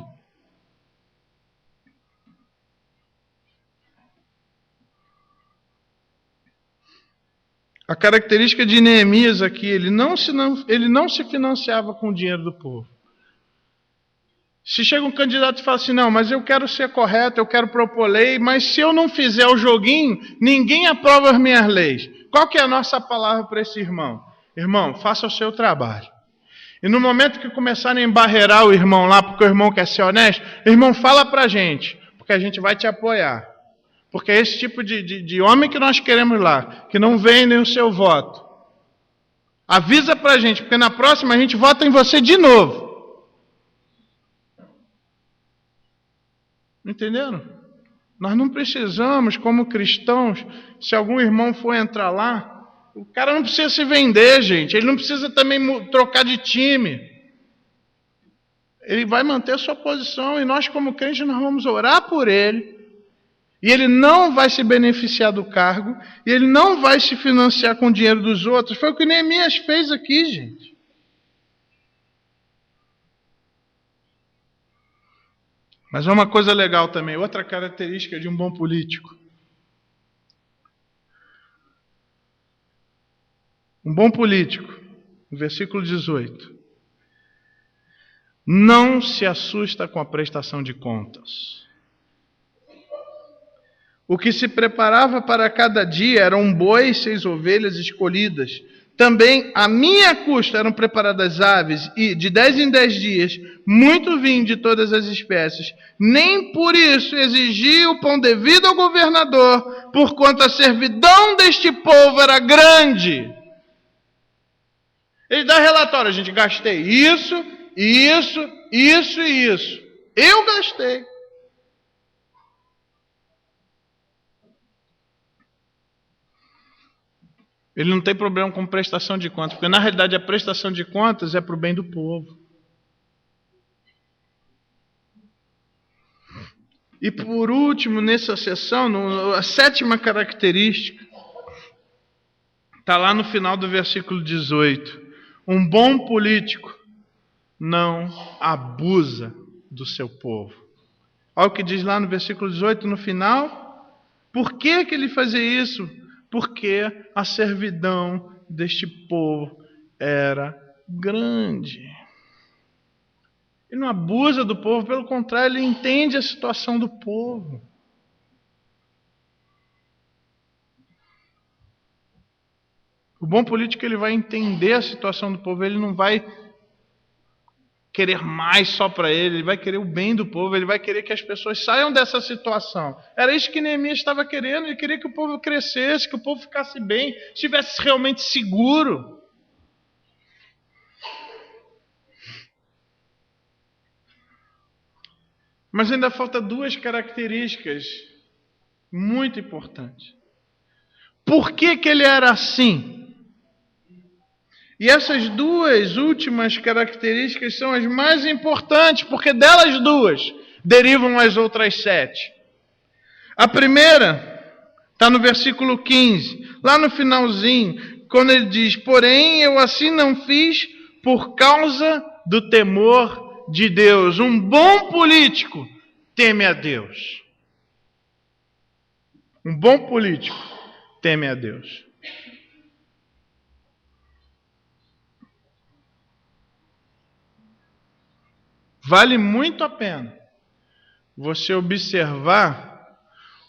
A característica de Neemias aqui, ele não se financiava com o dinheiro do povo. Se chega um candidato e fala assim: não, mas eu quero ser correto, eu quero propor lei, mas se eu não fizer o joguinho, ninguém aprova as minhas leis. Qual que é a nossa palavra para esse irmão? Irmão, faça o seu trabalho. E no momento que começarem a embarrear o irmão lá, porque o irmão quer ser honesto, irmão, fala pra gente, porque a gente vai te apoiar. Porque é esse tipo de homem que nós queremos lá, que não vendem o seu voto. Avisa pra gente, porque na próxima a gente vota em você de novo. Entenderam? Nós não precisamos, como cristãos, se algum irmão for entrar lá, o cara não precisa se vender, gente. Ele não precisa também trocar de time. Ele vai manter a sua posição e nós, como crentes, nós vamos orar por ele. E ele não vai se beneficiar do cargo, e ele não vai se financiar com o dinheiro dos outros. Foi o que Neemias fez aqui, gente. Mas é uma coisa legal também, outra característica de um bom político. Um bom político, no versículo 18, não se assusta com a prestação de contas. O que se preparava para cada dia eram um boi e 6 ovelhas escolhidas. Também a minha custa eram preparadas aves, e de 10 em 10 dias, muito vinho de todas as espécies. Nem por isso exigi o pão devido ao governador, porquanto a servidão deste povo era grande. Ele dá relatório, a gente gastei isso, isso, isso e isso. Eu gastei. Ele não tem problema com prestação de contas, porque na realidade a prestação de contas é para o bem do povo. E por último, nessa sessão, a 7ª característica, está lá no final do versículo 18. Um bom político não abusa do seu povo. Olha o que diz lá no versículo 18, no final. Por que ele fazia isso? Porque a servidão deste povo era grande. Ele não abusa do povo, pelo contrário, ele entende a situação do povo. O bom político, ele vai entender a situação do povo, ele não vai querer mais só para ele vai querer o bem do povo, ele vai querer que as pessoas saiam dessa situação. Era isso que Neemias estava querendo, ele queria que o povo crescesse, que o povo ficasse bem, estivesse realmente seguro. Mas ainda falta 2 características muito importantes. Por que ele era assim? E essas 2 últimas características são as mais importantes, porque delas 2 derivam as outras 7. A primeira está no versículo 15, lá no finalzinho, quando ele diz: porém eu assim não fiz por causa do temor de Deus. Um bom político teme a Deus. Um bom político teme a Deus. Vale muito a pena você observar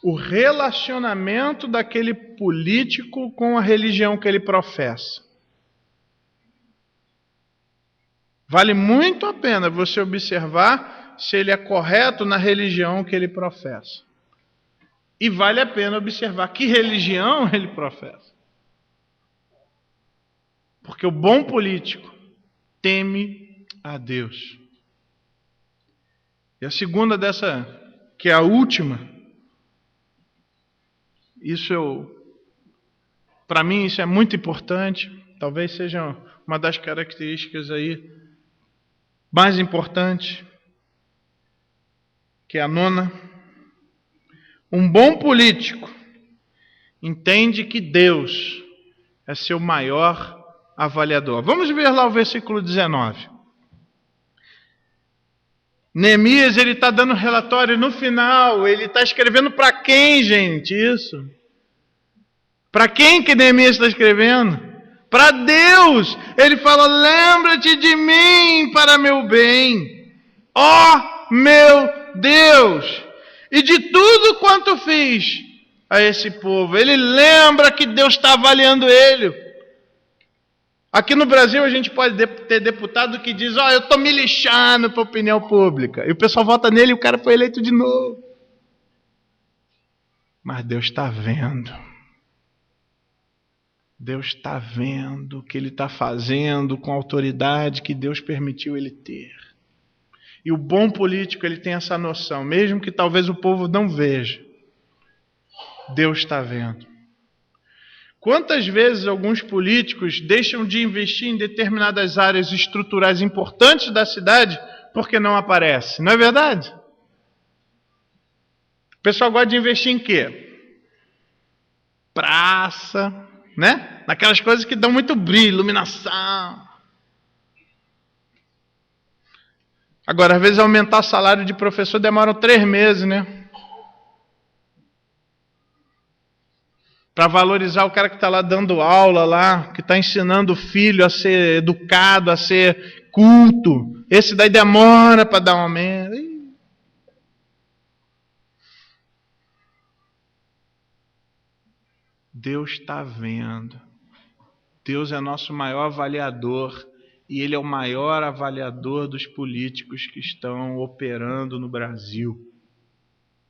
o relacionamento daquele político com a religião que ele professa. Vale muito a pena você observar se ele é correto na religião que ele professa. E vale a pena observar que religião ele professa. Porque o bom político teme a Deus. E a segunda dessa, que é a última, para mim isso é muito importante, talvez seja uma das características aí mais importantes, que é a 9ª. Um bom político entende que Deus é seu maior avaliador. Vamos ver lá o versículo 19. Neemias, ele está dando relatório no final, ele está escrevendo para quem, gente, isso? Para quem que Neemias está escrevendo? Para Deus. Ele fala: lembra-te de mim para meu bem, ó meu Deus, e de tudo quanto fiz a esse povo. Ele lembra que Deus está avaliando ele. Aqui no Brasil a gente pode ter deputado que diz, eu estou me lixando para a opinião pública. E o pessoal vota nele e o cara foi eleito de novo. Mas Deus está vendo. Deus está vendo o que ele está fazendo com a autoridade que Deus permitiu ele ter. E o bom político, ele tem essa noção, mesmo que talvez o povo não veja. Deus está vendo. Quantas vezes alguns políticos deixam de investir em determinadas áreas estruturais importantes da cidade porque não aparece? Não é verdade? O pessoal gosta de investir em quê? Praça, né? Naquelas coisas que dão muito brilho, iluminação. Agora, às vezes aumentar o salário de professor demora 3 meses, né? Para valorizar o cara que está lá dando aula, lá, que está ensinando o filho a ser educado, a ser culto. Esse daí demora para dar um aumento. Deus está vendo. Deus é nosso maior avaliador. E Ele é o maior avaliador dos políticos que estão operando no Brasil.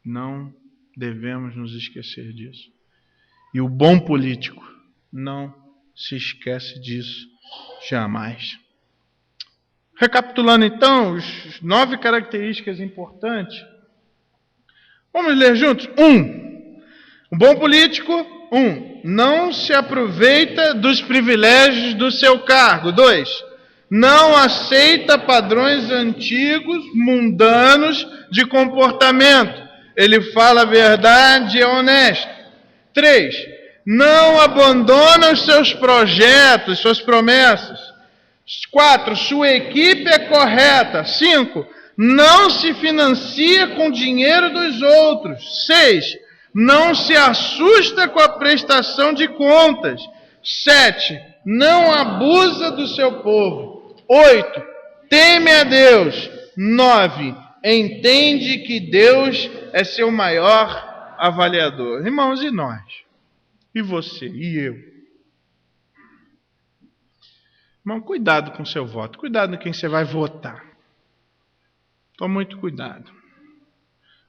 Não devemos nos esquecer disso. E o bom político não se esquece disso jamais. Recapitulando então, os 9 características importantes. Vamos ler juntos? 1. O bom político, 1. Não se aproveita dos privilégios do seu cargo. 2. Não aceita padrões antigos, mundanos de comportamento. Ele fala a verdade e é honesto. 3. Não abandona os seus projetos, suas promessas. 4. Sua equipe é correta. 5. Não se financia com o dinheiro dos outros. 6. Não se assusta com a prestação de contas. 7. Não abusa do seu povo. 8. Teme a Deus. 9. Entende que Deus é seu maior avaliador. Irmãos, e nós? E você? E eu? Irmão, cuidado com o seu voto. Cuidado com quem você vai votar. Tome muito cuidado.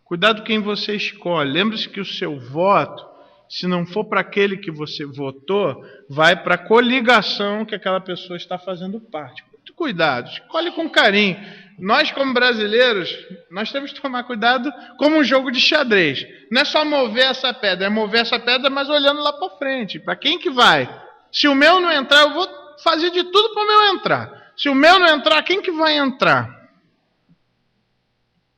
Cuidado com quem você escolhe. Lembre-se que o seu voto, se não for para aquele que você votou, vai para a coligação que aquela pessoa está fazendo parte. Muito cuidado. Escolhe com carinho. Nós, como brasileiros, nós temos que tomar cuidado como um jogo de xadrez. Não é só mover essa pedra, é mover essa pedra, mas olhando lá para frente. Para quem que vai? Se o meu não entrar, eu vou fazer de tudo para o meu entrar. Se o meu não entrar, quem que vai entrar?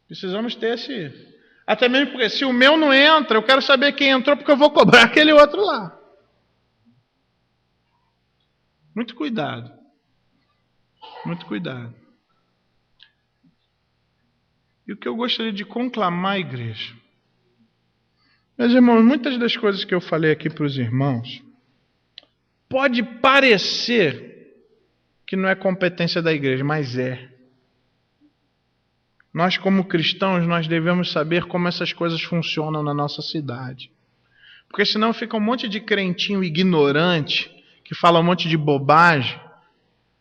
Precisamos ter esse... Até mesmo porque se o meu não entra, eu quero saber quem entrou, porque eu vou cobrar aquele outro lá. Muito cuidado. Muito cuidado. E o que eu gostaria de conclamar a igreja. Meus irmãos, muitas das coisas que eu falei aqui para os irmãos, pode parecer que não é competência da igreja, mas é. Nós, como cristãos, nós devemos saber como essas coisas funcionam na nossa cidade. Porque senão fica um monte de crentinho ignorante, que fala um monte de bobagem,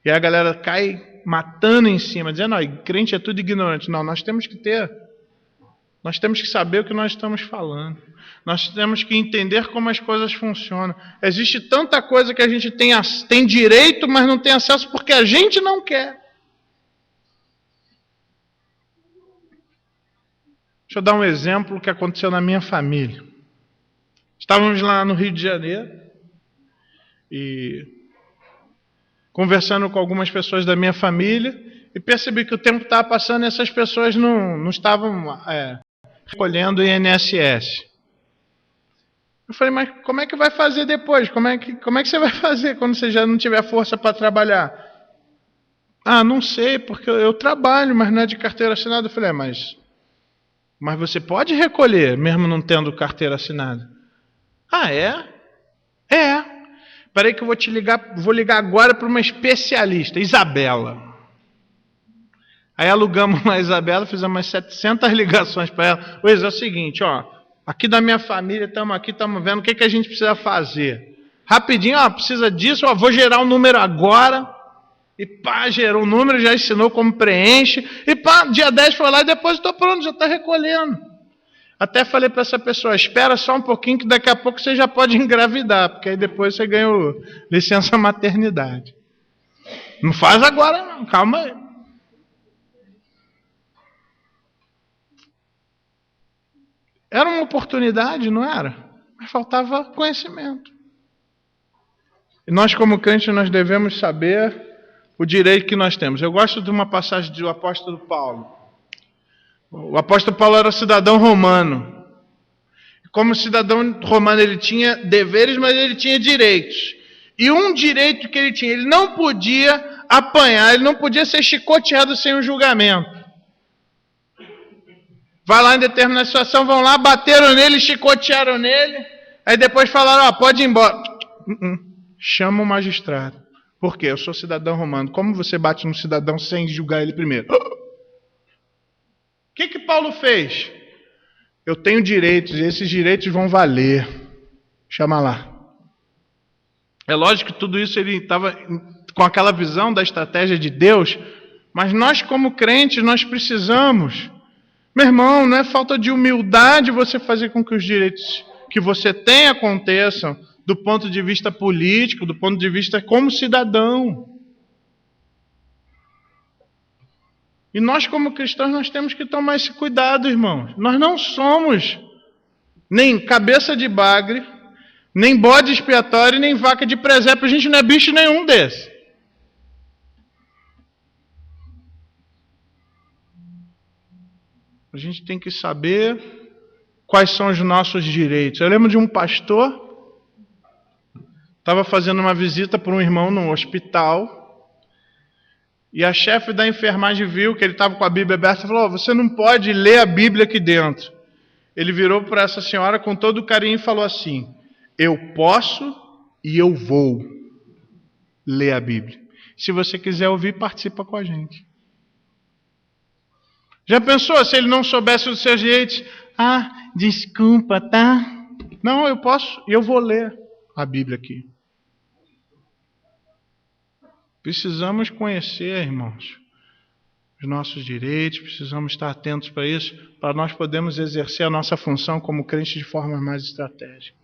e a galera cai matando em cima, dizendo, crente é tudo ignorante. Não, nós temos que saber o que nós estamos falando. Nós temos que entender como as coisas funcionam. Existe tanta coisa que a gente tem direito, mas não tem acesso porque a gente não quer. Deixa eu dar um exemplo que aconteceu na minha família. Estávamos lá no Rio de Janeiro e conversando com algumas pessoas da minha família e percebi que o tempo estava passando e essas pessoas não estavam recolhendo o INSS. Eu falei, mas como é que vai fazer depois? Como é que você vai fazer quando você já não tiver força para trabalhar? Ah, não sei, porque eu trabalho, mas não é de carteira assinada. Eu falei, mas você pode recolher, mesmo não tendo carteira assinada. Ah, é? É. Espera aí que eu vou ligar agora para uma especialista, Isabela. Aí alugamos uma Isabela, fizemos umas 700 ligações para ela. Pois é o seguinte, aqui da minha família, estamos vendo o que a gente precisa fazer. rapidinho, precisa disso, vou gerar um número agora. E pá, gerou um número, já ensinou como preenche. E pá, dia 10 foi lá e depositou, pronto, já está recolhendo. Até falei para essa pessoa, espera só um pouquinho que daqui a pouco você já pode engravidar, porque aí depois você ganha licença maternidade. Não faz agora não, calma aí. Era uma oportunidade, não era? Mas faltava conhecimento. E nós como crentes, nós devemos saber o direito que nós temos. Eu gosto de uma passagem do apóstolo Paulo. O apóstolo Paulo era cidadão romano. Como cidadão romano, ele tinha deveres, mas ele tinha direitos. E um direito que ele tinha, ele não podia apanhar, ele não podia ser chicoteado sem um julgamento. Vai lá em determinada situação, vão lá, bateram nele, chicotearam nele, aí depois falaram, pode ir embora. Chama o magistrado. Por quê? Eu sou cidadão romano. Como você bate num cidadão sem julgar ele primeiro? O que Paulo fez? Eu tenho direitos, e esses direitos vão valer. Chama lá. É lógico que tudo isso ele estava com aquela visão da estratégia de Deus, mas nós como crentes, nós precisamos. Meu irmão, não é falta de humildade você fazer com que os direitos que você tem aconteçam, do ponto de vista político, do ponto de vista como cidadão. E nós como cristãos, nós temos que tomar esse cuidado, irmãos. Nós não somos nem cabeça de bagre, nem bode expiatório, nem vaca de presépio. A gente não é bicho nenhum desse. A gente tem que saber quais são os nossos direitos. Eu lembro de um pastor estava fazendo uma visita para um irmão no hospital e a chefe da enfermagem viu que ele estava com a Bíblia aberta e falou, você não pode ler a Bíblia aqui dentro. Ele virou para essa senhora com todo carinho e falou assim, eu posso e eu vou ler a Bíblia. Se você quiser ouvir, participa com a gente. Já pensou se ele não soubesse os seus direitos? Desculpa, tá? Não, eu posso e eu vou ler a Bíblia aqui. Precisamos conhecer, irmãos, os nossos direitos, precisamos estar atentos para isso, para nós podermos exercer a nossa função como crentes de forma mais estratégica.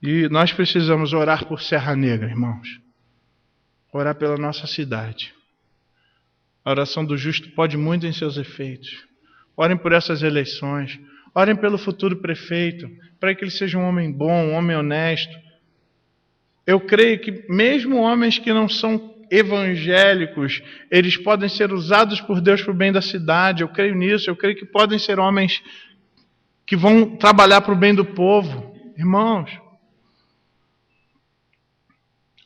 E nós precisamos orar por Serra Negra, irmãos. Orar pela nossa cidade. A oração do justo pode muito em seus efeitos. Orem por essas eleições. Orem pelo futuro prefeito, para que ele seja um homem bom, um homem honesto. Eu creio que mesmo homens que não são evangélicos, eles podem ser usados por Deus para o bem da cidade. Eu creio nisso. Eu creio que podem ser homens que vão trabalhar para o bem do povo. Irmãos,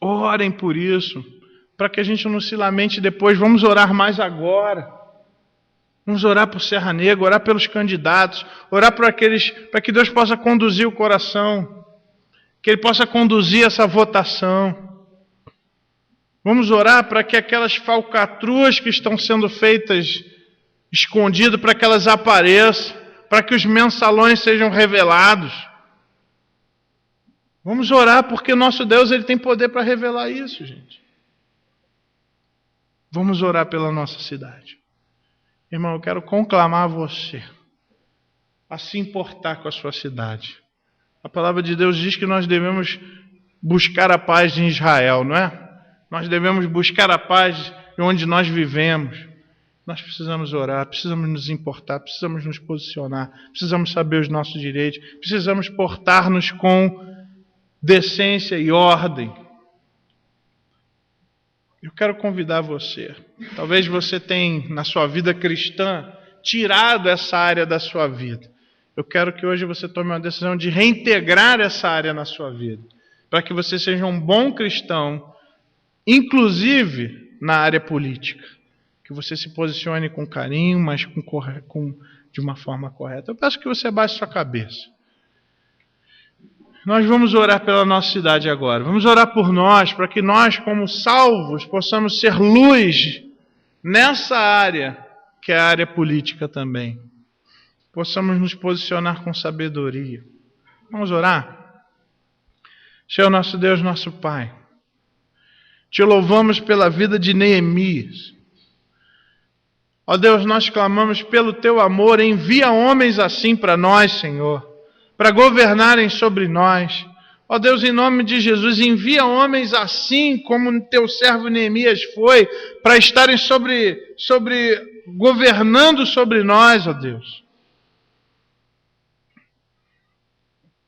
orem por isso, para que a gente não se lamente depois. Vamos orar mais agora. Vamos orar por Serra Negra, orar pelos candidatos, orar para que Deus possa conduzir o coração, que Ele possa conduzir essa votação. Vamos orar para que aquelas falcatruas que estão sendo feitas escondidas, para que elas apareçam, para que os mensalões sejam revelados. Vamos orar porque nosso Deus ele tem poder para revelar isso, gente. Vamos orar pela nossa cidade. Irmão, eu quero conclamar você a se importar com a sua cidade. A palavra de Deus diz que nós devemos buscar a paz em Israel, não é? Nós devemos buscar a paz onde nós vivemos. Nós precisamos orar, precisamos nos importar, precisamos nos posicionar, precisamos saber os nossos direitos, precisamos portar-nos com decência e ordem. Eu quero convidar você. Talvez você tenha, na sua vida cristã, tirado essa área da sua vida. Eu quero que hoje você tome uma decisão de reintegrar essa área na sua vida, para que você seja um bom cristão, inclusive na área política. Que você se posicione com carinho, mas de uma forma correta. Eu peço que você abaixe sua cabeça. Nós vamos orar pela nossa cidade agora. Vamos orar por nós, para que nós, como salvos, possamos ser luz nessa área, que é a área política também. Possamos nos posicionar com sabedoria. Vamos orar? Senhor nosso Deus, nosso Pai, te louvamos pela vida de Neemias. Ó Deus, nós clamamos pelo teu amor, envia homens assim para nós, Senhor, para governarem sobre nós. Ó Deus, em nome de Jesus, envia homens assim como teu servo Neemias foi, para estarem governando sobre nós, ó Deus.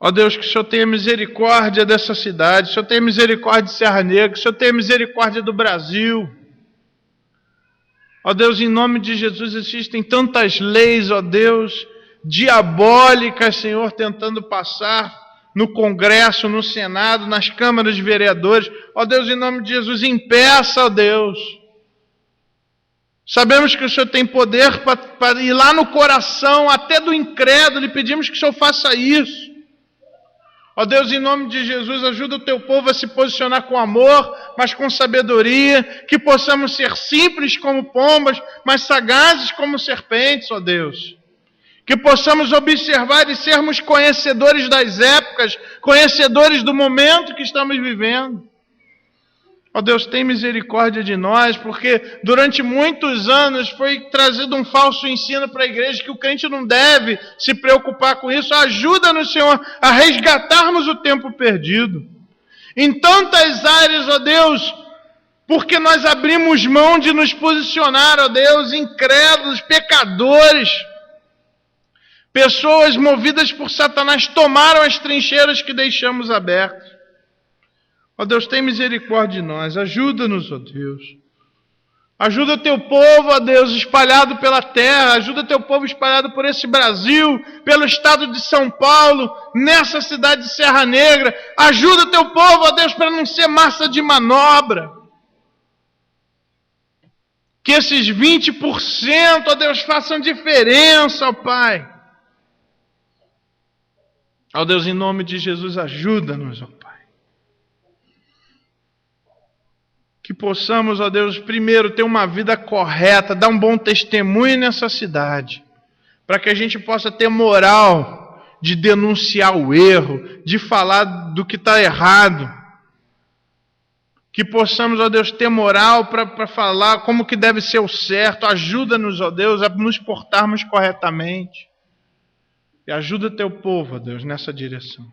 Ó Deus, que o Senhor tenha misericórdia dessa cidade, que o Senhor tenha misericórdia de Serra Negra, que o Senhor tenha misericórdia do Brasil. Ó Deus, em nome de Jesus, existem tantas leis, ó Deus, diabólicas, Senhor, tentando passar no Congresso, no Senado, nas câmaras de vereadores. Ó Deus, em nome de Jesus, impeça, ó Deus. Sabemos que o Senhor tem poder para ir lá no coração, até do incrédulo, e pedimos que o Senhor faça isso. Ó Deus, em nome de Jesus, ajuda o teu povo a se posicionar com amor, mas com sabedoria, que possamos ser simples como pombas, mas sagazes como serpentes, ó Deus. Que possamos observar e sermos conhecedores das épocas, conhecedores do momento que estamos vivendo. Ó Deus, tem misericórdia de nós, porque durante muitos anos foi trazido um falso ensino para a igreja que o crente não deve se preocupar com isso. Ajuda-nos, Senhor, a resgatarmos o tempo perdido. Em tantas áreas, ó Deus, porque nós abrimos mão de nos posicionar, ó Deus, incrédulos, pecadores. Pessoas movidas por Satanás tomaram as trincheiras que deixamos abertas. Ó Deus, tem misericórdia de nós, ajuda-nos, ó Deus. Ajuda o teu povo, ó Deus, espalhado pela terra, ajuda o teu povo espalhado por esse Brasil, pelo estado de São Paulo, nessa cidade de Serra Negra. Ajuda o teu povo, ó Deus, para não ser massa de manobra. Que esses 20%, ó Deus, façam diferença, ó Pai. Ó Deus, em nome de Jesus, ajuda-nos, ó Pai. Que possamos, ó Deus, primeiro ter uma vida correta, dar um bom testemunho nessa cidade, para que a gente possa ter moral de denunciar o erro, de falar do que está errado. Que possamos, ó Deus, ter moral para falar como que deve ser o certo. Ajuda-nos, ó Deus, a nos portarmos corretamente. E ajuda o teu povo, ó Deus, nessa direção.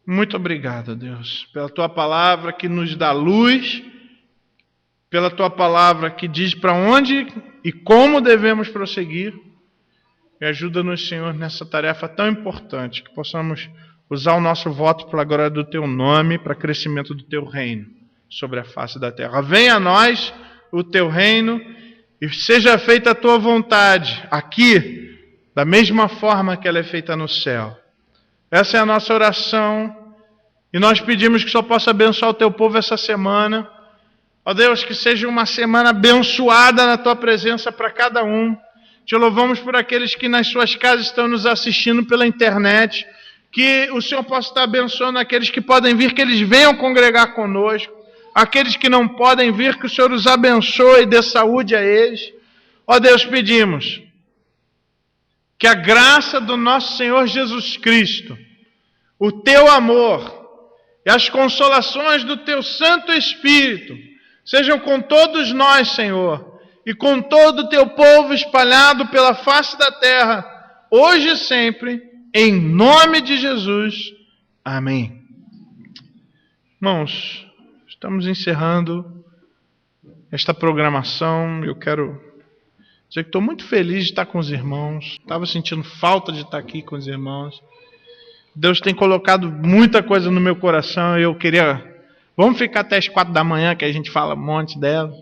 Muito obrigado, Deus, pela tua palavra que nos dá luz, pela tua palavra que diz para onde e como devemos prosseguir. E ajuda-nos, Senhor, nessa tarefa tão importante, que possamos usar o nosso voto pela glória do teu nome, para crescimento do teu reino sobre a face da terra. Venha a nós o teu reino e seja feita a tua vontade aqui, da mesma forma que ela é feita no céu. Essa é a nossa oração, e nós pedimos que o Senhor possa abençoar o teu povo essa semana. Ó Deus, que seja uma semana abençoada na tua presença para cada um. Te louvamos por aqueles que nas suas casas estão nos assistindo pela internet, que o Senhor possa estar abençoando aqueles que podem vir, que eles venham congregar conosco. Aqueles que não podem vir, que o Senhor os abençoe e dê saúde a eles. Ó Deus, pedimos que a graça do nosso Senhor Jesus Cristo, o teu amor e as consolações do teu Santo Espírito sejam com todos nós, Senhor, e com todo o teu povo espalhado pela face da terra, hoje e sempre, em nome de Jesus. Amém. Irmãos, estamos encerrando esta programação. Eu quero dizer que estou muito feliz de estar com os irmãos. Estava sentindo falta de estar aqui com os irmãos. Deus tem colocado muita coisa no meu coração e eu queria... Vamos ficar até as 4 da manhã, que a gente fala um monte dela.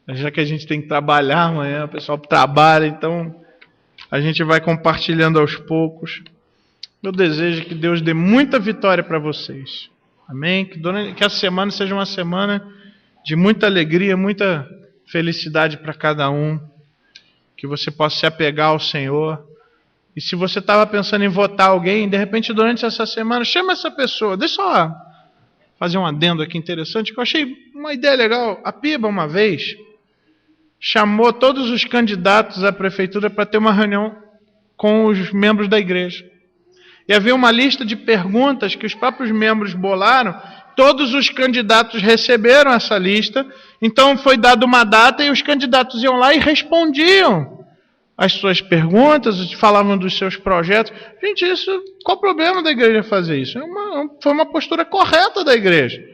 Já que a gente tem que trabalhar amanhã, o pessoal trabalha, então a gente vai compartilhando aos poucos. Eu desejo que Deus dê muita vitória para vocês. Amém? Que a semana seja uma semana de muita alegria, muita felicidade para cada um. Que você possa se apegar ao Senhor. E se você estava pensando em votar alguém, de repente durante essa semana, chama essa pessoa. Deixa eu só fazer um adendo aqui interessante, que eu achei uma ideia legal. A PIBA, uma vez, chamou todos os candidatos à prefeitura para ter uma reunião com os membros da igreja. E havia uma lista de perguntas que os próprios membros bolaram. Todos os candidatos receberam essa lista. Então foi dada uma data e os candidatos iam lá e respondiam as suas perguntas, falavam dos seus projetos. Gente, qual o problema da igreja fazer isso? Foi uma postura correta da igreja.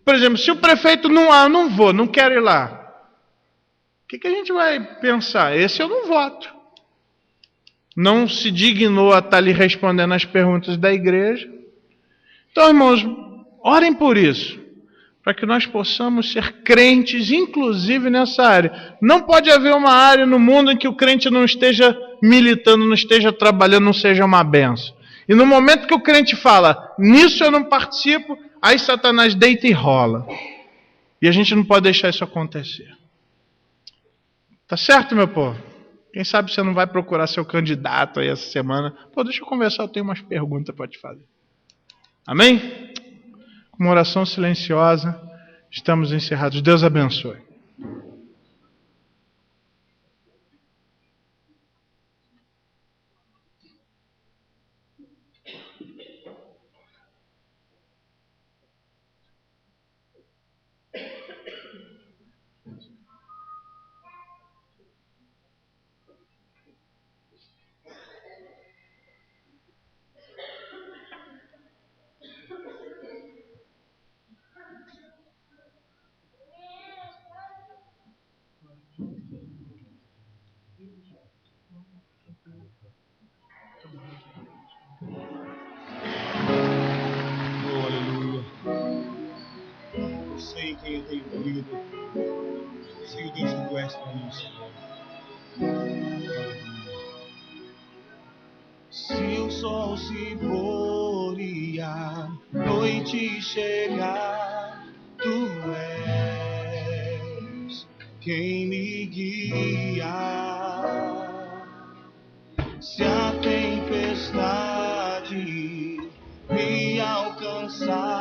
Por exemplo, se o prefeito não vou, não quero ir lá. O que a gente vai pensar? Esse eu não voto. Não se dignou a estar ali respondendo as perguntas da igreja. Então, irmãos, orem por isso, para que nós possamos ser crentes, inclusive nessa área. Não pode haver uma área no mundo em que o crente não esteja militando, não esteja trabalhando, não seja uma benção. E no momento que o crente fala, nisso eu não participo, aí Satanás deita e rola. E a gente não pode deixar isso acontecer. Tá certo, meu povo? Quem sabe você não vai procurar seu candidato aí essa semana. Pô, deixa eu conversar, eu tenho umas perguntas para te fazer. Amém? Com uma oração silenciosa, estamos encerrados. Deus abençoe. Oh, aleluia. Eu sei em quem eu tenho crido. Eu sei o Deus que tu és para mim, Senhor. Se o sol se pôr e a noite chegar, tu és quem me guia. Se a tempestade me alcançar,